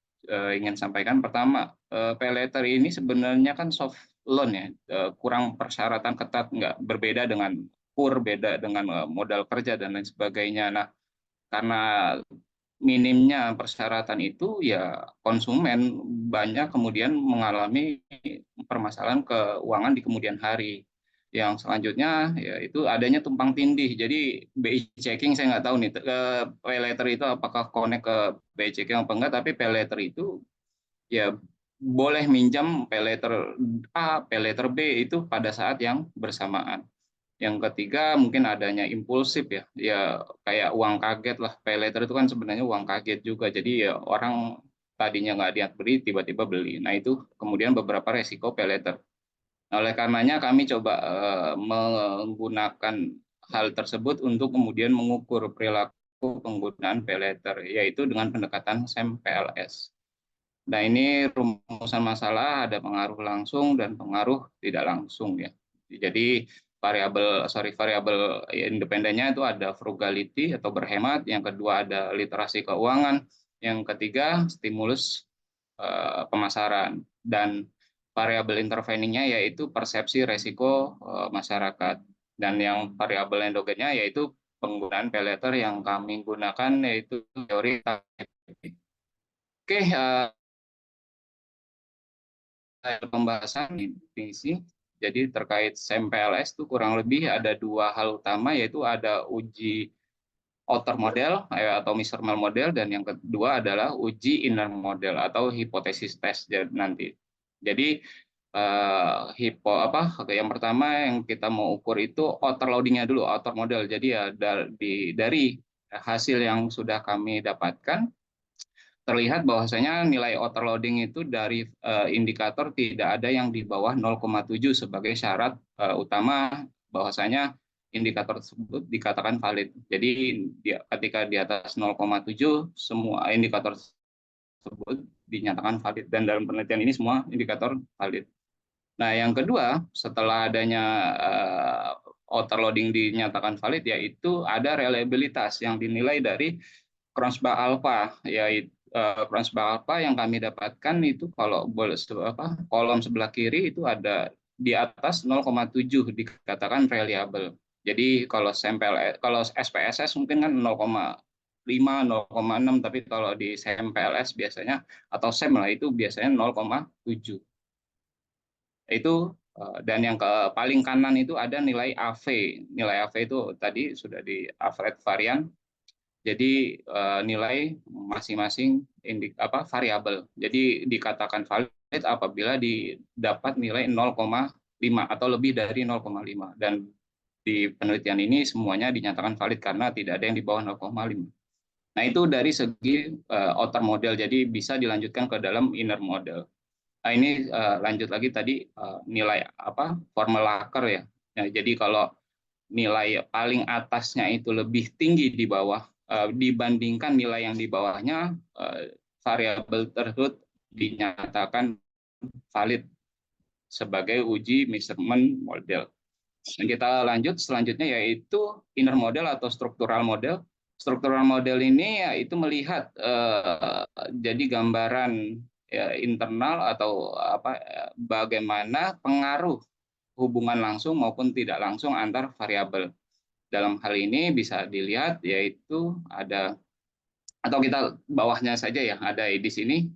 ingin sampaikan. Pertama, pay letter ini sebenarnya kan soft loan ya, kurang persyaratan ketat, nggak berbeda dengan KUR, beda dengan modal kerja dan lain sebagainya. Nah, karena minimnya persyaratan itu ya konsumen banyak kemudian mengalami permasalahan keuangan di kemudian hari. Yang selanjutnya yaitu adanya tumpang tindih. Jadi BI checking saya nggak tahu nih pay letter itu apakah connect ke BI checking apa enggak, tapi pay letter itu ya boleh minjam pay letter A, pay letter B itu pada saat yang bersamaan. Yang ketiga mungkin adanya impulsif ya kayak uang kaget lah. Pay letter itu kan sebenarnya uang kaget juga. Jadi ya orang tadinya nggak niat beli tiba-tiba beli. Nah itu kemudian beberapa resiko pay letter. Nah, oleh karenanya kami coba menggunakan hal tersebut untuk kemudian mengukur perilaku penggunaan pay letter, yaitu dengan pendekatan SEM PLS. Nah ini rumusan masalah ada pengaruh langsung dan pengaruh tidak langsung ya. Jadi variabel independennya itu ada frugality atau berhemat, yang kedua ada literasi keuangan, yang ketiga stimulus pemasaran, dan variabel interveningnya yaitu persepsi resiko masyarakat, dan yang variabel endogennya yaitu penggunaan pay letter yang kami gunakan yaitu teori TAPP. Oke, pembahasan definisi. Jadi terkait SEM PLS itu kurang lebih ada 2 hal utama, yaitu ada uji outer model atau measurement model, dan yang kedua adalah uji inner model atau hipotesis test nanti. Jadi yang pertama yang kita mau ukur itu outer loadingnya dulu, outer model. Jadi ya dari hasil yang sudah kami dapatkan terlihat bahwasanya nilai overloading itu dari indikator tidak ada yang di bawah 0,7 sebagai syarat utama bahwasanya indikator tersebut dikatakan valid. Jadi ketika di atas 0,7 semua indikator tersebut dinyatakan valid, dan dalam penelitian ini semua indikator valid. Nah, yang kedua, setelah adanya overloading dinyatakan valid, yaitu ada reliabilitas yang dinilai dari Kronzbach alpha, yaitu Kronzbach alpha yang kami dapatkan itu kalau kolom sebelah kiri itu ada di atas 0,7 dikatakan reliable. Jadi kalau SPSS mungkin kan 0,5, 0,6, tapi kalau di SEM PLS biasanya atau SEM lah itu biasanya 0,7. Itu dan yang paling kanan itu ada nilai AV. Nilai AV itu tadi sudah di average varian. Jadi nilai masing-masing variabel. Jadi dikatakan valid apabila didapat nilai 0,5 atau lebih dari 0,5. Dan di penelitian ini semuanya dinyatakan valid karena tidak ada yang di bawah 0,5. Nah itu dari segi outer model. Jadi bisa dilanjutkan ke dalam inner model. Nah ini lanjut lagi tadi nilai formal Laker ya. Nah, jadi kalau nilai paling atasnya itu lebih tinggi di bawah dibandingkan nilai yang di bawahnya, variabel tersebut dinyatakan valid sebagai uji measurement model. Dan kita lanjut selanjutnya yaitu inner model atau struktural model. struktural model ini ya itu melihat jadi gambaran ya, internal atau bagaimana pengaruh hubungan langsung maupun tidak langsung antar variabel. Dalam hal ini bisa dilihat yaitu ada, atau kita bawahnya saja ya, ada di sini.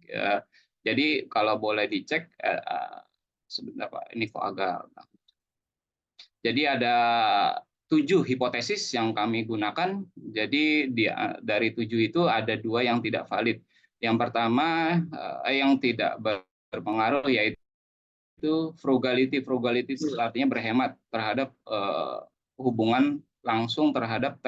Jadi kalau boleh dicek sebentar Pak, ini kok agak. Jadi ada 7 hipotesis yang kami gunakan. Jadi dari 7 itu ada 2 yang tidak valid. Yang pertama yang tidak berpengaruh yaitu frugality. Frugality itu artinya berhemat terhadap hubungan langsung terhadap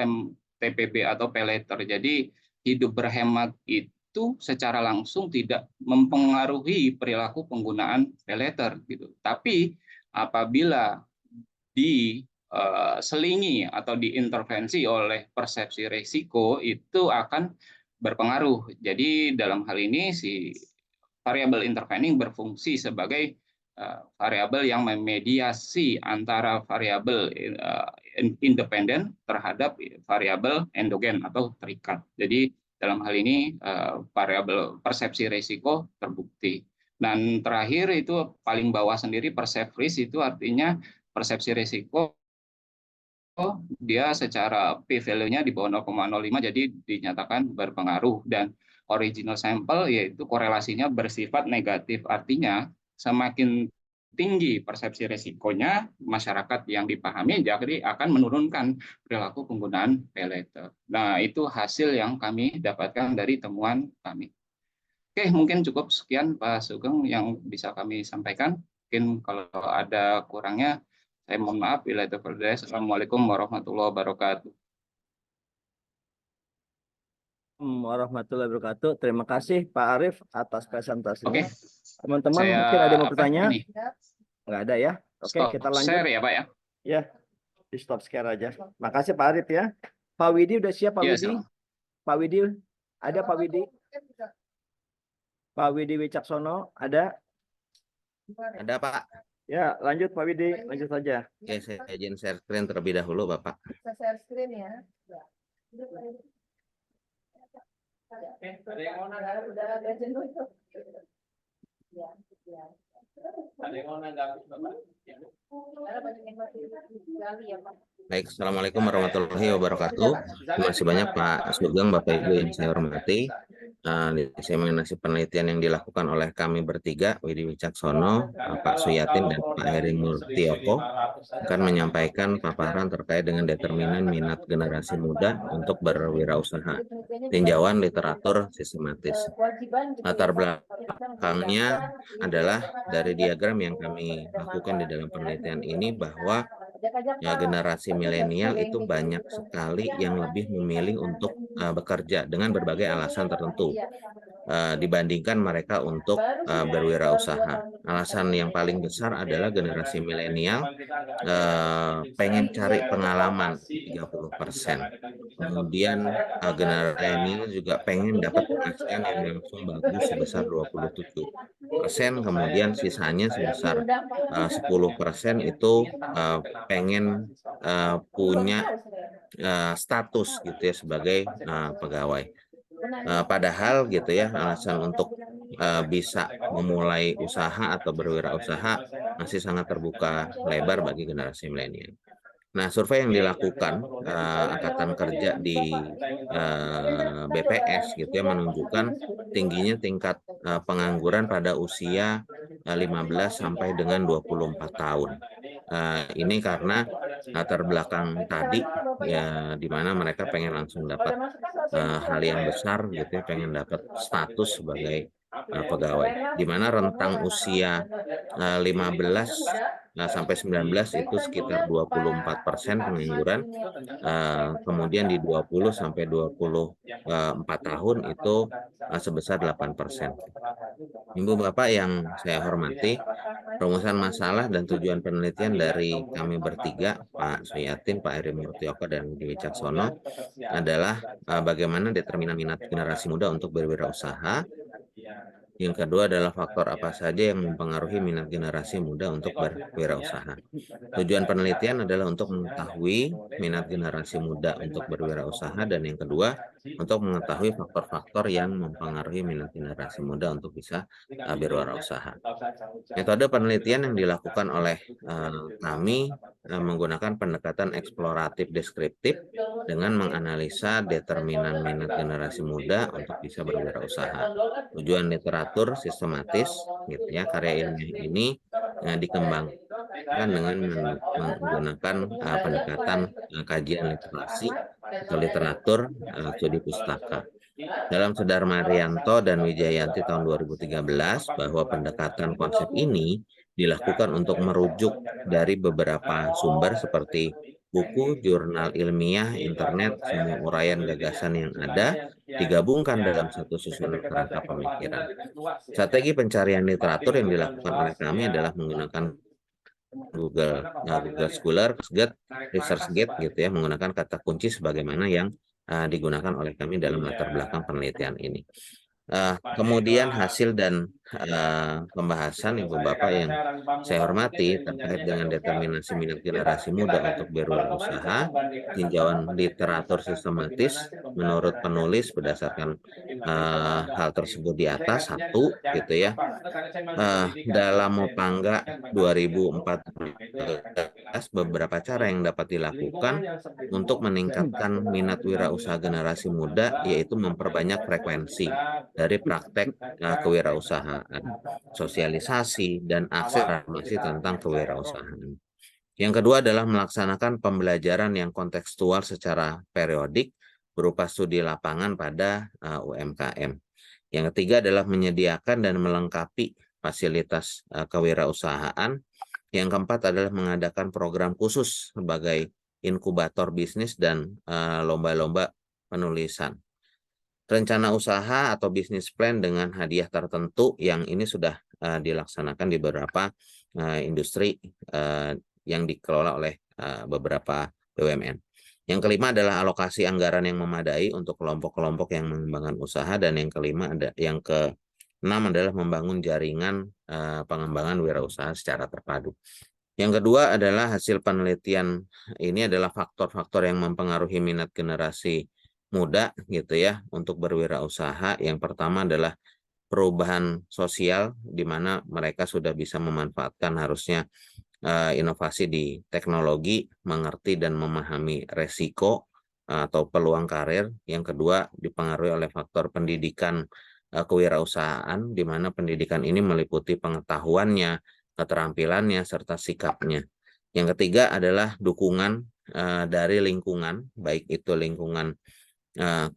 TPB atau pay later. Jadi hidup berhemat itu secara langsung tidak mempengaruhi perilaku penggunaan pay later gitu. Tapi apabila diselingi atau diintervensi oleh persepsi risiko itu akan berpengaruh. Jadi dalam hal ini si variabel intervening berfungsi sebagai variabel yang memediasi antara variabel independen terhadap variabel endogen atau terikat. Jadi dalam hal ini variabel persepsi risiko terbukti. Dan terakhir itu paling bawah sendiri perceived risk, itu artinya persepsi risiko dia secara p-value-nya di bawah 0,05 jadi dinyatakan berpengaruh, dan original sample yaitu korelasinya bersifat negatif, artinya semakin tinggi persepsi risikonya masyarakat yang dipahami jadi akan menurunkan perilaku penggunaan pay later. Nah, itu hasil yang kami dapatkan dari temuan kami. Oke, mungkin cukup sekian Pak Sugeng yang bisa kami sampaikan. Mungkin kalau ada kurangnya saya mohon maaf. Assalamualaikum warahmatullahi wabarakatuh. Warahmatullahi wabarakatuh. Terima kasih Pak Arief atas presentasinya. Oke. Teman-teman mungkin ada yang mau bertanya? Ini? Nggak ada ya? Oke, Stop kita lanjut. share ya Pak ya? Ya, di stop share aja. Makasih Pak Arief ya. Pak Widi udah siap Pak Iya, Widi? Pak Widi, ada Pak Widi? Pak Widi Wicaksono, ada? Ada Pak. Ya, lanjut Pak Widi, lanjut saja. Oke, saya izin share screen terlebih dahulu Bapak. Bisa share screen ya. Oke, ada yang mau Udah agak jenuh itu. Ya, ya. Ada yang mau nanggapi Bapak? Karena banyak yang masih gali ya Pak. Baik, Assalamualaikum warahmatullahi wabarakatuh. Terima kasih banyak Pak Sugeng, Bapak Ibu yang saya hormati. Saya mengenai penelitian yang dilakukan oleh kami bertiga, Widi Wicaksono, Pak Suyatin, dan Pak Heri Murtioko, akan menyampaikan paparan terkait dengan determinan minat generasi muda untuk berwirausaha. Tinjauan literatur sistematis. Latar belakangnya adalah dari diagram yang kami lakukan di dalam penelitian ini bahwa generasi milenial itu banyak sekali yang lebih memilih untuk bekerja dengan berbagai alasan tertentu dibandingkan mereka untuk berwirausaha. Alasan yang paling besar adalah generasi milenial pengen cari pengalaman 30%. Kemudian generasi milenial juga pengen dapat penghasilan yang langsung bagus sebesar 27%. Kemudian sisanya sebesar 10% itu pengen punya status gitu ya sebagai pegawai. Padahal gitu ya alasan untuk bisa memulai usaha atau berwirausaha masih sangat terbuka lebar bagi generasi milenial. Nah, survei yang dilakukan Angkatan Kerja di BPS gitu ya menunjukkan tingginya tingkat pengangguran pada usia 15 sampai dengan 24 tahun. Ini karena latar belakang tadi ya di mana mereka pengen langsung dapat hal yang besar gitu ya, pengen dapat status sebagai pegawai, di mana rentang usia 15 sampai 19 itu sekitar 24% pengangguran, kemudian di 20 sampai 24 tahun itu sebesar 8%. Ibu Bapak yang saya hormati, rumusan masalah dan tujuan penelitian dari kami bertiga, Pak Suyatin, Pak Heri Murtioko, dan Widi Wicaksono adalah bagaimana determinan minat generasi muda untuk berwirausaha. Yang kedua adalah faktor apa saja yang mempengaruhi minat generasi muda untuk berwirausaha. Tujuan penelitian adalah untuk mengetahui minat generasi muda untuk berwirausaha, dan yang kedua untuk mengetahui faktor-faktor yang mempengaruhi minat generasi muda untuk bisa berwirausaha. Metode penelitian yang dilakukan oleh kami menggunakan pendekatan eksploratif deskriptif dengan menganalisa determinan minat generasi muda untuk bisa berwirausaha. Tujuan literatur sistematis, gitu ya, karya ilmiah ini dikembangkan dengan menggunakan pendekatan kajian literasi atau literatur studi pustaka. Dalam Sedar Marianto dan Wijayanti tahun 2013 bahwa pendekatan konsep ini dilakukan untuk merujuk dari beberapa sumber seperti buku, jurnal ilmiah, internet, semua uraian gagasan yang ada digabungkan dalam satu susunan kerangka pemikiran. Strategi pencarian literatur yang dilakukan oleh kami adalah menggunakan Google Scholar, ResearchGate, gitu ya, menggunakan kata kunci sebagaimana yang digunakan oleh kami dalam latar belakang penelitian ini. Kemudian hasil dan pembahasan Ibu Bapak yang saya hormati terkait dengan determinasi minat generasi muda untuk berwirausaha, tinjauan literatur sistematis menurut penulis berdasarkan hal tersebut di atas, satu, gitu ya, dalam Mopangga 2014 beberapa cara yang dapat dilakukan untuk meningkatkan minat wirausaha generasi muda, yaitu memperbanyak frekuensi dari praktek kewirausahaan, sosialisasi, dan akses informasi tentang kewirausahaan. Yang kedua adalah melaksanakan pembelajaran yang kontekstual secara periodik berupa studi lapangan pada UMKM. Yang ketiga adalah menyediakan dan melengkapi fasilitas kewirausahaan. Yang keempat adalah mengadakan program khusus sebagai inkubator bisnis dan lomba-lomba penulisan. Rencana usaha atau bisnis plan dengan hadiah tertentu yang ini sudah dilaksanakan di beberapa industri yang dikelola oleh beberapa BUMN. Yang kelima adalah alokasi anggaran yang memadai untuk kelompok-kelompok yang mengembangkan usaha, dan yang keenam adalah membangun jaringan pengembangan wirausaha secara terpadu. Yang kedua adalah hasil penelitian ini adalah faktor-faktor yang mempengaruhi minat generasi muda, gitu ya, untuk berwirausaha. Yang pertama adalah perubahan sosial, di mana mereka sudah bisa memanfaatkan harusnya inovasi di teknologi, mengerti dan memahami resiko atau peluang karir. Yang kedua dipengaruhi oleh faktor pendidikan kewirausahaan, di mana pendidikan ini meliputi pengetahuannya, keterampilannya, serta sikapnya. Yang ketiga adalah dukungan dari lingkungan, baik itu lingkungan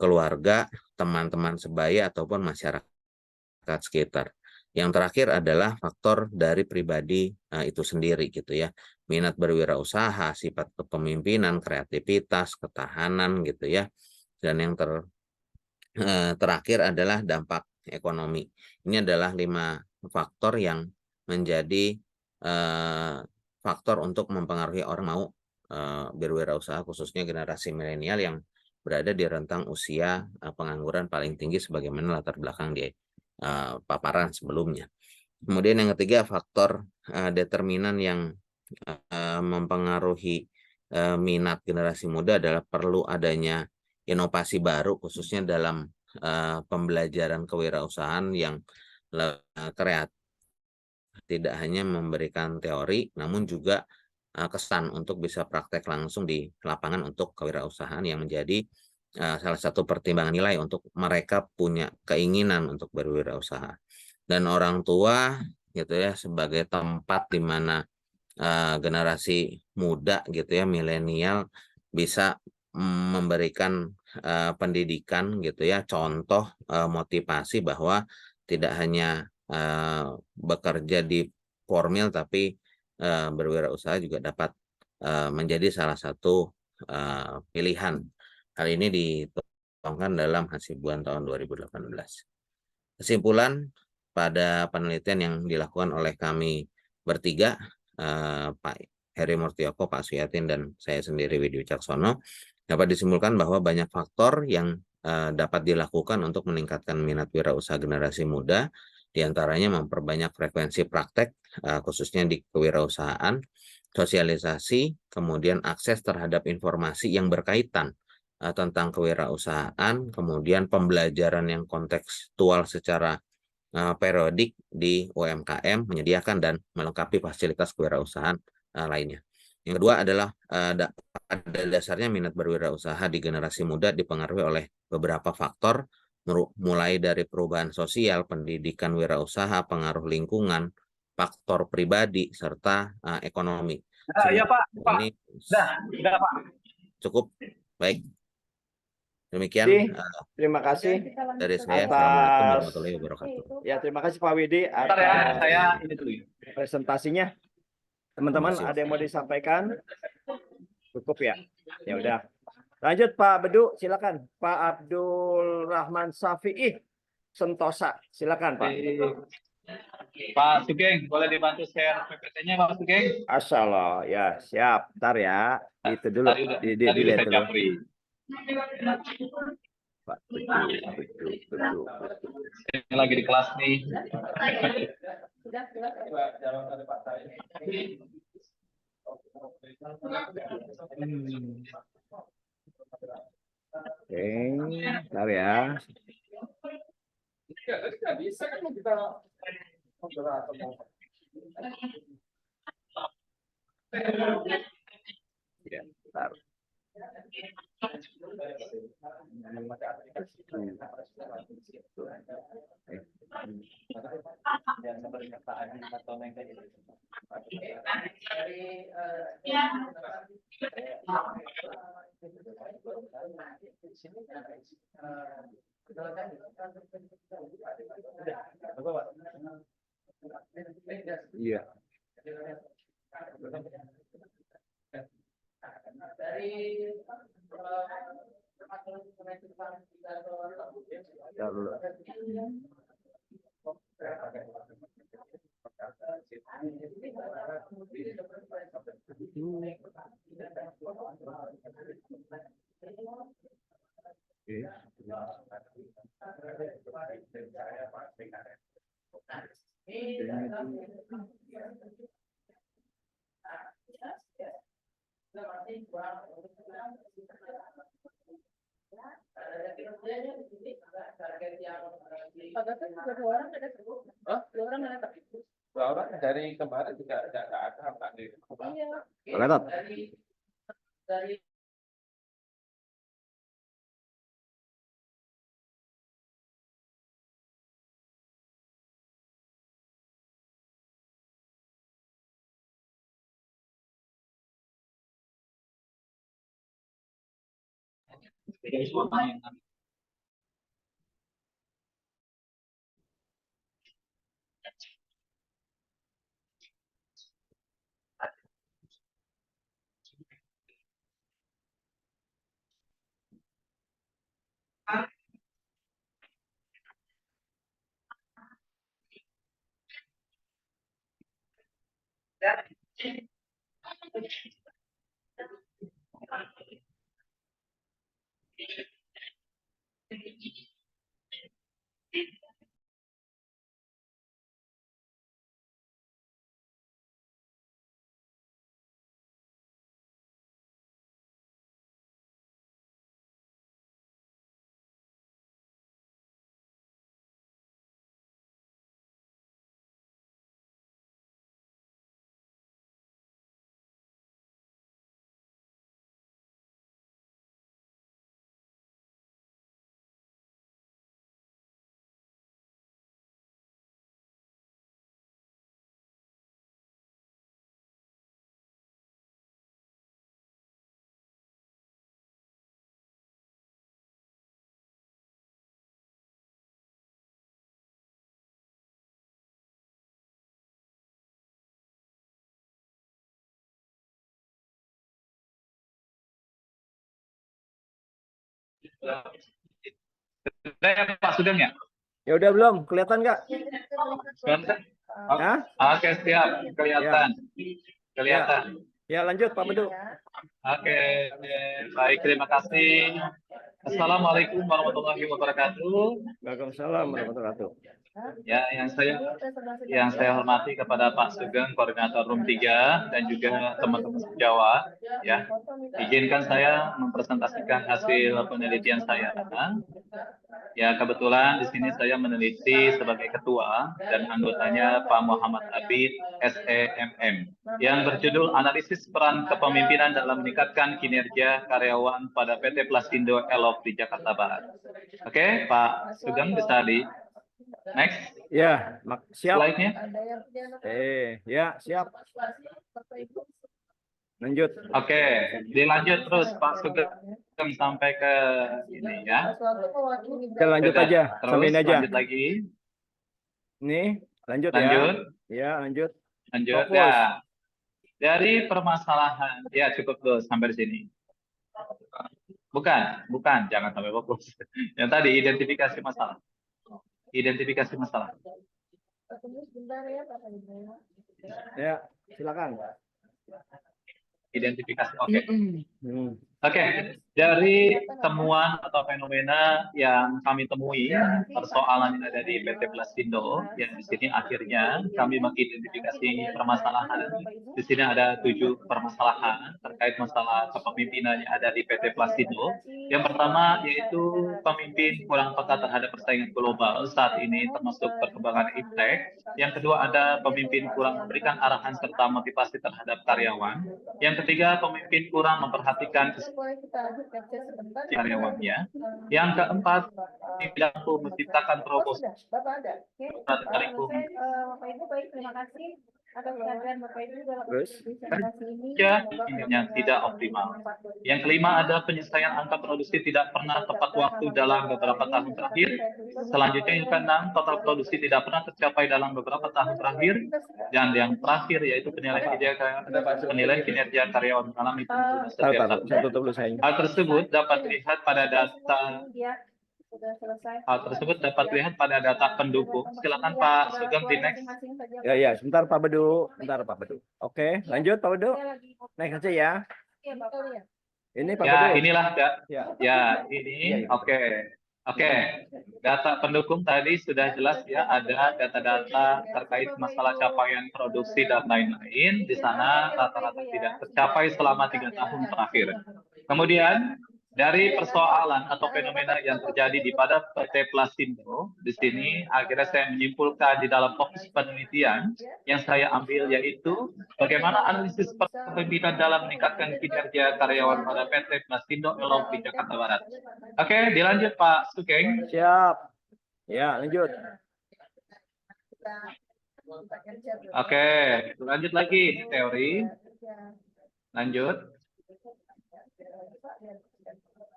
keluarga, teman-teman sebaya, ataupun masyarakat sekitar. Yang terakhir adalah faktor dari pribadi itu sendiri, gitu ya. Minat berwirausaha, sifat kepemimpinan, kreativitas, ketahanan, gitu ya. Dan yang terakhir adalah dampak ekonomi. Ini adalah 5 faktor yang menjadi faktor untuk mempengaruhi orang mau berwirausaha, khususnya generasi milenial yang berada di rentang usia pengangguran paling tinggi sebagaimana latar belakang di paparan sebelumnya. Kemudian yang ketiga, faktor determinan yang mempengaruhi minat generasi muda adalah perlu adanya inovasi baru, khususnya dalam pembelajaran kewirausahaan yang kreatif, tidak hanya memberikan teori, namun juga kesan untuk bisa praktek langsung di lapangan untuk kewirausahaan, yang menjadi salah satu pertimbangan nilai untuk mereka punya keinginan untuk berwirausaha. Dan orang tua, gitu ya, sebagai tempat di mana generasi muda, gitu ya, milenial, bisa memberikan pendidikan, gitu ya, contoh motivasi bahwa tidak hanya bekerja di formil, tapi berwirausaha juga dapat menjadi salah satu pilihan. Hal ini dituangkan dalam Hasibuan tahun 2018. Kesimpulan pada penelitian yang dilakukan oleh kami bertiga, Pak Heri Murtioko, Pak Suyatin, dan saya sendiri Widi Wicaksono, dapat disimpulkan bahwa banyak faktor yang dapat dilakukan untuk meningkatkan minat wirausaha generasi muda, Di antaranya memperbanyak frekuensi praktek, khususnya di kewirausahaan, sosialisasi, kemudian akses terhadap informasi yang berkaitan tentang kewirausahaan, kemudian pembelajaran yang kontekstual secara periodik di UMKM, menyediakan dan melengkapi fasilitas kewirausahaan lainnya. Yang kedua adalah pada dasarnya minat berwirausaha di generasi muda dipengaruhi oleh beberapa faktor, mulai dari perubahan sosial, pendidikan wirausaha, pengaruh lingkungan, faktor pribadi, serta ekonomi. Ya Pak, Ini Pak. cukup baik. Demikian Terima kasih dari saya. atas Assalamualaikum warahmatullahi wabarakatuh. ya terima kasih Pak Widi Bentar ya, atas saya ini dulu. presentasinya. Teman-teman Terima kasih, ada yang mau disampaikan? Cukup ya? Ya udah. Lanjut Pak Bedu, silakan. Pak Abdul Rahman Safi'i Sentosa, silakan Pak. Pak Sugeng, boleh dibantu share PPT-nya Pak Sugeng? Asal ya, siap. Ntar ya. Itu dulu. Tadi udah Dilihat saya dulu. japri. Pak Bedu. Ini lagi di kelas nih. Oke, ntar ya. Nggak bisa kan kita Ya, ntar. Iya. Dua orang dari kemarin juga nggak ada Pak. Pak Gatot. Sudah ya Pak Sugeng ya? Ya udah belum? Kelihatan nggak? Hah? Oke, siap. Kelihatan. Kelihatan. Ya, lanjut Pak Bedu. Oke, baik, terima kasih. Assalamualaikum warahmatullahi wabarakatuh. Waalaikumsalam warahmatullahi wabarakatuh. Ya, yang saya hormati kepada Pak Sugeng, Koordinator Room 3, dan juga teman-teman sejawat, ya, izinkan saya mempresentasikan hasil penelitian saya. Ya, kebetulan di sini saya meneliti sebagai ketua dan anggotanya Pak Muhammad Abid, SEMM, yang berjudul Analisis Peran Kepemimpinan dalam Meningkatkan Kinerja Karyawan pada PT Plasindo Elop di Jakarta Barat. Oke, Pak Sugeng bisa di next. Ya, siap. Slide-nya. Ya, siap. Lanjut. Oke, dilanjut terus Pak Sugeng sampai ke ini ya. Kita lanjut Sudah. aja, Terus sampein aja. lanjut lagi. Nih, lanjut, Lanjut. ya. Ya, lanjut. Lanjut Fokus. ya. Dari permasalahan, ya cukup dulu sampai di sini. Bukan, jangan sampai fokus. Yang tadi identifikasi masalah. Identifikasi masalah. Ya, silakan. Identifikasi, oke. Oke, dari temuan atau fenomena yang kami temui, persoalan yang ada di PT Plasindo, yang di sini akhirnya kami mengidentifikasi permasalahan. Di sini ada 7 permasalahan terkait masalah kepemimpinan yang ada di PT Plasindo. Yang pertama yaitu pemimpin kurang peka terhadap persaingan global saat ini, termasuk perkembangan iptek. Yang kedua ada pemimpin kurang memberikan arahan serta motivasi terhadap karyawan. Yang ketiga, pemimpin kurang memperhatikan karyawannya. Yang keempat, tidak mampu menciptakan proposal Terima kasih atas kehadiran Bapak Ibu dalam Terus? presentasi ini. yang tidak optimal. Yang kelima ada penyelesaian angka produksi tidak pernah tepat waktu dalam beberapa tahun terakhir. Selanjutnya yang keenam, total produksi tidak pernah tercapai dalam beberapa tahun terakhir. Dan yang terakhir yaitu penilaian kinerja karyawan mengalami penurunan setiap tahun. Saya tutup dulu, sayang. Hal tersebut dapat dilihat pada data Sudah selesai. Hal tersebut dapat dilihat pada data pendukung. Silakan Pak Sugeng di next. Ya, sebentar Pak Bedu. Oke, lanjut Pak Bedu. Next aja ya. Ini Pak Ya, Bedu. inilah Ya. ya ini. Oke. Data pendukung tadi sudah jelas ya, ada data-data terkait masalah capaian produksi dan lain-lain. Di sana rata-rata tidak tercapai selama 3 tahun terakhir. Kemudian dari persoalan atau fenomena yang terjadi di pada PT Plasindo, di sini akhirnya saya menyimpulkan di dalam fokus penelitian yang saya ambil yaitu bagaimana analisis kepemimpinan dalam meningkatkan kinerja karyawan pada PT Plasindo Elop di Jakarta Barat. Oke, dilanjut Pak Sugeng. Siap. Ya, lanjut. Oke, lanjut lagi teori. Lanjut.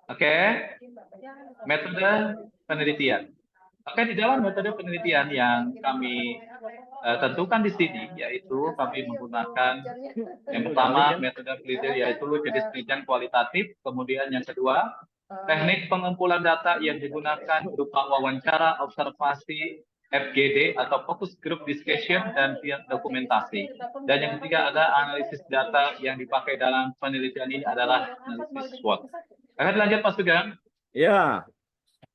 Oke, metode penelitian. Oke, di dalam metode penelitian yang kami tentukan di sini, yaitu kami menggunakan yang pertama metode penelitian yaitu jenis penelitian kualitatif, kemudian yang kedua teknik pengumpulan data yang digunakan berupa wawancara, observasi, FGD atau focus group discussion dan dokumentasi. Dan yang ketiga ada analisis data yang dipakai dalam penelitian ini adalah analisis SWOT. Akan lanjut Pak Sugeng. Ya.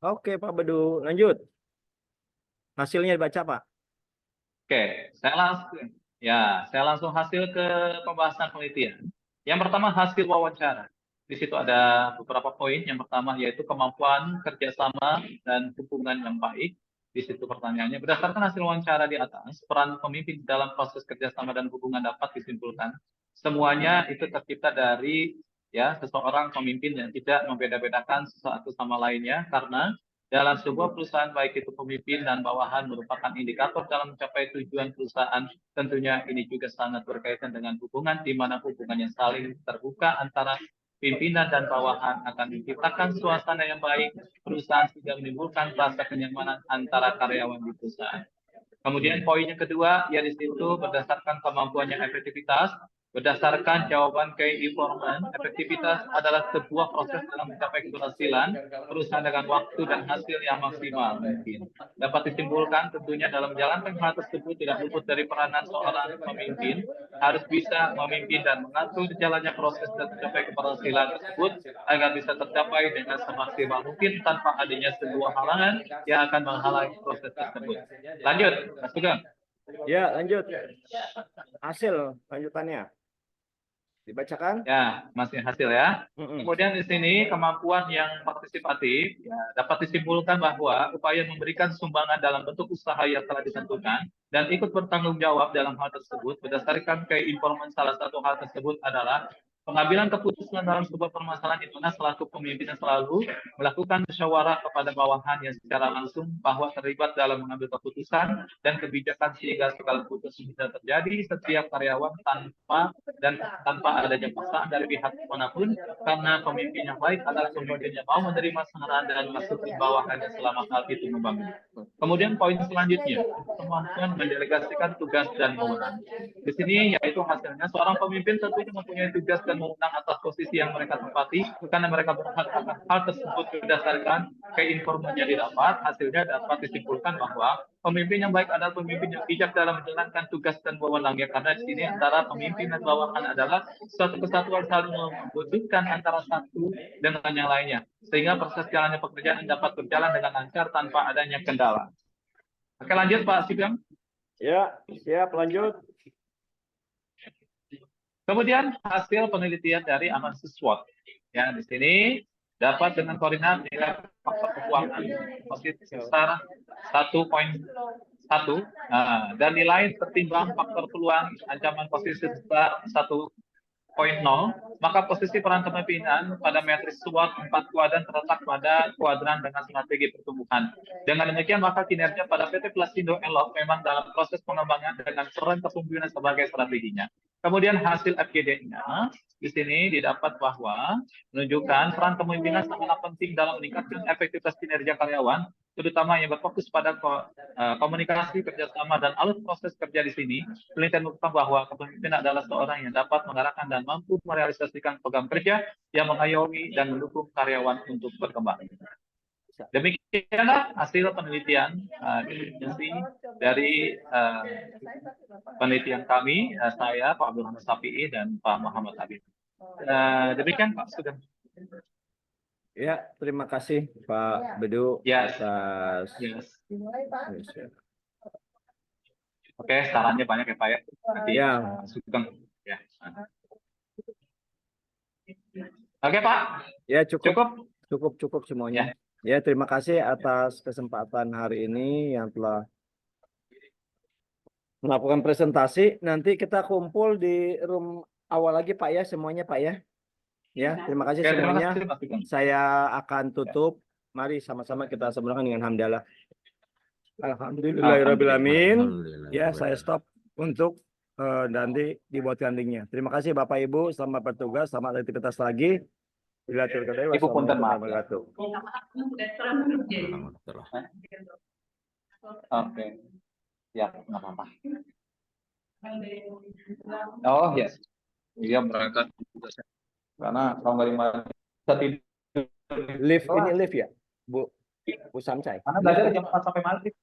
Oke Pak Bedu, lanjut. Hasilnya dibaca Pak. Oke, saya langsung hasil ke pembahasan penelitian. Yang pertama hasil wawancara. Di situ ada beberapa poin. Yang pertama yaitu kemampuan kerjasama dan hubungan yang baik. Di situ pertanyaannya, berdasarkan hasil wawancara di atas, peran pemimpin dalam proses kerjasama dan hubungan dapat disimpulkan. Semuanya itu tercipta dari seseorang pemimpin yang tidak membeda-bedakan satu sama lainnya, karena dalam sebuah perusahaan baik itu pemimpin dan bawahan merupakan indikator dalam mencapai tujuan perusahaan. Tentunya ini juga sangat berkaitan dengan hubungan di mana hubungan yang saling terbuka antara pimpinan dan bawahan akan menciptakan suasana yang baik perusahaan sehingga menimbulkan rasa kenyamanan antara karyawan di perusahaan. Kemudian poin yang kedua, ya di situ berdasarkan kemampuan yang efektivitas, Berdasarkan jawaban key informant, efektivitas adalah sebuah proses dalam mencapai keberhasilan perusahaan dengan waktu dan hasil yang maksimal mungkin. Dapat disimpulkan tentunya dalam menjalankan hal tersebut tidak luput dari peranan seorang pemimpin, harus bisa memimpin dan mengatur jalannya proses dan mencapai keberhasilan tersebut agar bisa tercapai dengan semaksimal mungkin tanpa adanya sebuah halangan yang akan menghalangi proses tersebut. Lanjut, Mas Sugeng. Ya, lanjut. Hasil lanjutannya. Dibacakan? Ya, masih hasil ya. Kemudian di sini kemampuan yang partisipatif ya, dapat disimpulkan bahwa upaya memberikan sumbangan dalam bentuk usaha yang telah ditentukan dan ikut bertanggung jawab dalam hal tersebut berdasarkan keinforman salah satu hal tersebut adalah pengambilan keputusan dalam sebuah permasalahan di mana selaku pemimpin selalu melakukan musyawarah kepada bawahan yang secara langsung bahwa terlibat dalam mengambil keputusan dan kebijakan sehingga segala keputusan bisa terjadi setiap karyawan tanpa adanya paksaan dari pihak manapun, karena pemimpin yang baik adalah pemimpin yang mau menerima saran dan masukan bawahannya selama hal itu membangun. Kemudian poin selanjutnya, kemampuan mendelegasikan tugas dan wewenang. Di sini yaitu hasilnya seorang pemimpin tentunya mempunyai tugas dan wewenang atas posisi yang mereka tempati, karena mereka berhak akan hal tersebut berdasarkan keinformasi yang didapat. Hasilnya dapat disimpulkan bahwa pemimpin yang baik adalah pemimpin yang bijak dalam menjalankan tugas dan wewenangnya, karena di sini antara pemimpin dan bawahan adalah suatu kesatuan saling membutuhkan antara satu dengan yang lainnya, sehingga proses jalannya pekerjaan dapat berjalan dengan lancar tanpa adanya kendala. Oke, lanjut Pak Sugeng. Ya, siap, lanjut. Kemudian hasil penelitian dari analisis SWOT. Ya, di sini dapat dengan koordinat nilai faktor keuangan positif sebesar 1,1 dan nilai tertimbang faktor peluang ancaman posisi sebesar 1,0, maka posisi peran kepemimpinan pada matris SWOT 4 kuadran terletak pada kuadran dengan strategi pertumbuhan. Dengan demikian, maka kinerja pada PT Plasindo Elok memang dalam proses pengembangan dengan peran kepemimpinan sebagai strateginya. Kemudian hasil FGD-nya di sini didapat bahwa menunjukkan peran kepemimpinan sangat penting dalam meningkatkan efektivitas kinerja karyawan, terutama yang berfokus pada komunikasi, kerjasama, dan alur proses kerja di sini. Penelitian menunjukkan bahwa kepemimpinan adalah seorang yang dapat mengarahkan dan mampu merealisasikan program kerja yang mengayomi dan mendukung karyawan untuk berkembang. Demikianlah hasil penelitian dari penelitian kami, saya Pak Abdul Hamid Safi'i dan Pak Muhammad Habib. Demikian Pak Sugeng. Ya, terima kasih Pak Bedu atas. Oke, sarannya banyak ya Pak ya. Nanti ya. Sugeng. Ya. Oke Pak. Ya cukup semuanya. Ya, terima kasih atas kesempatan hari ini yang telah melakukan presentasi. Nanti kita kumpul di room awal lagi Pak ya, semuanya Pak ya. Ya, terima kasih semuanya. Saya akan tutup. Mari sama-sama kita sempurnakan dengan hamdalah. Alhamdulillahirrahmanirrahim. Ya, saya stop untuk nanti dibuat landingnya. Terima kasih Bapak Ibu, selamat bertugas, selamat aktivitas lagi. Ibu punten maaf. Oke. Ya, nggak apa-apa. Oh, yes. Iya, berangkat. Karena kalau nggak bisa live ini live ya, Bu Samsai. Karena belajar jam 4 sampai maghrib.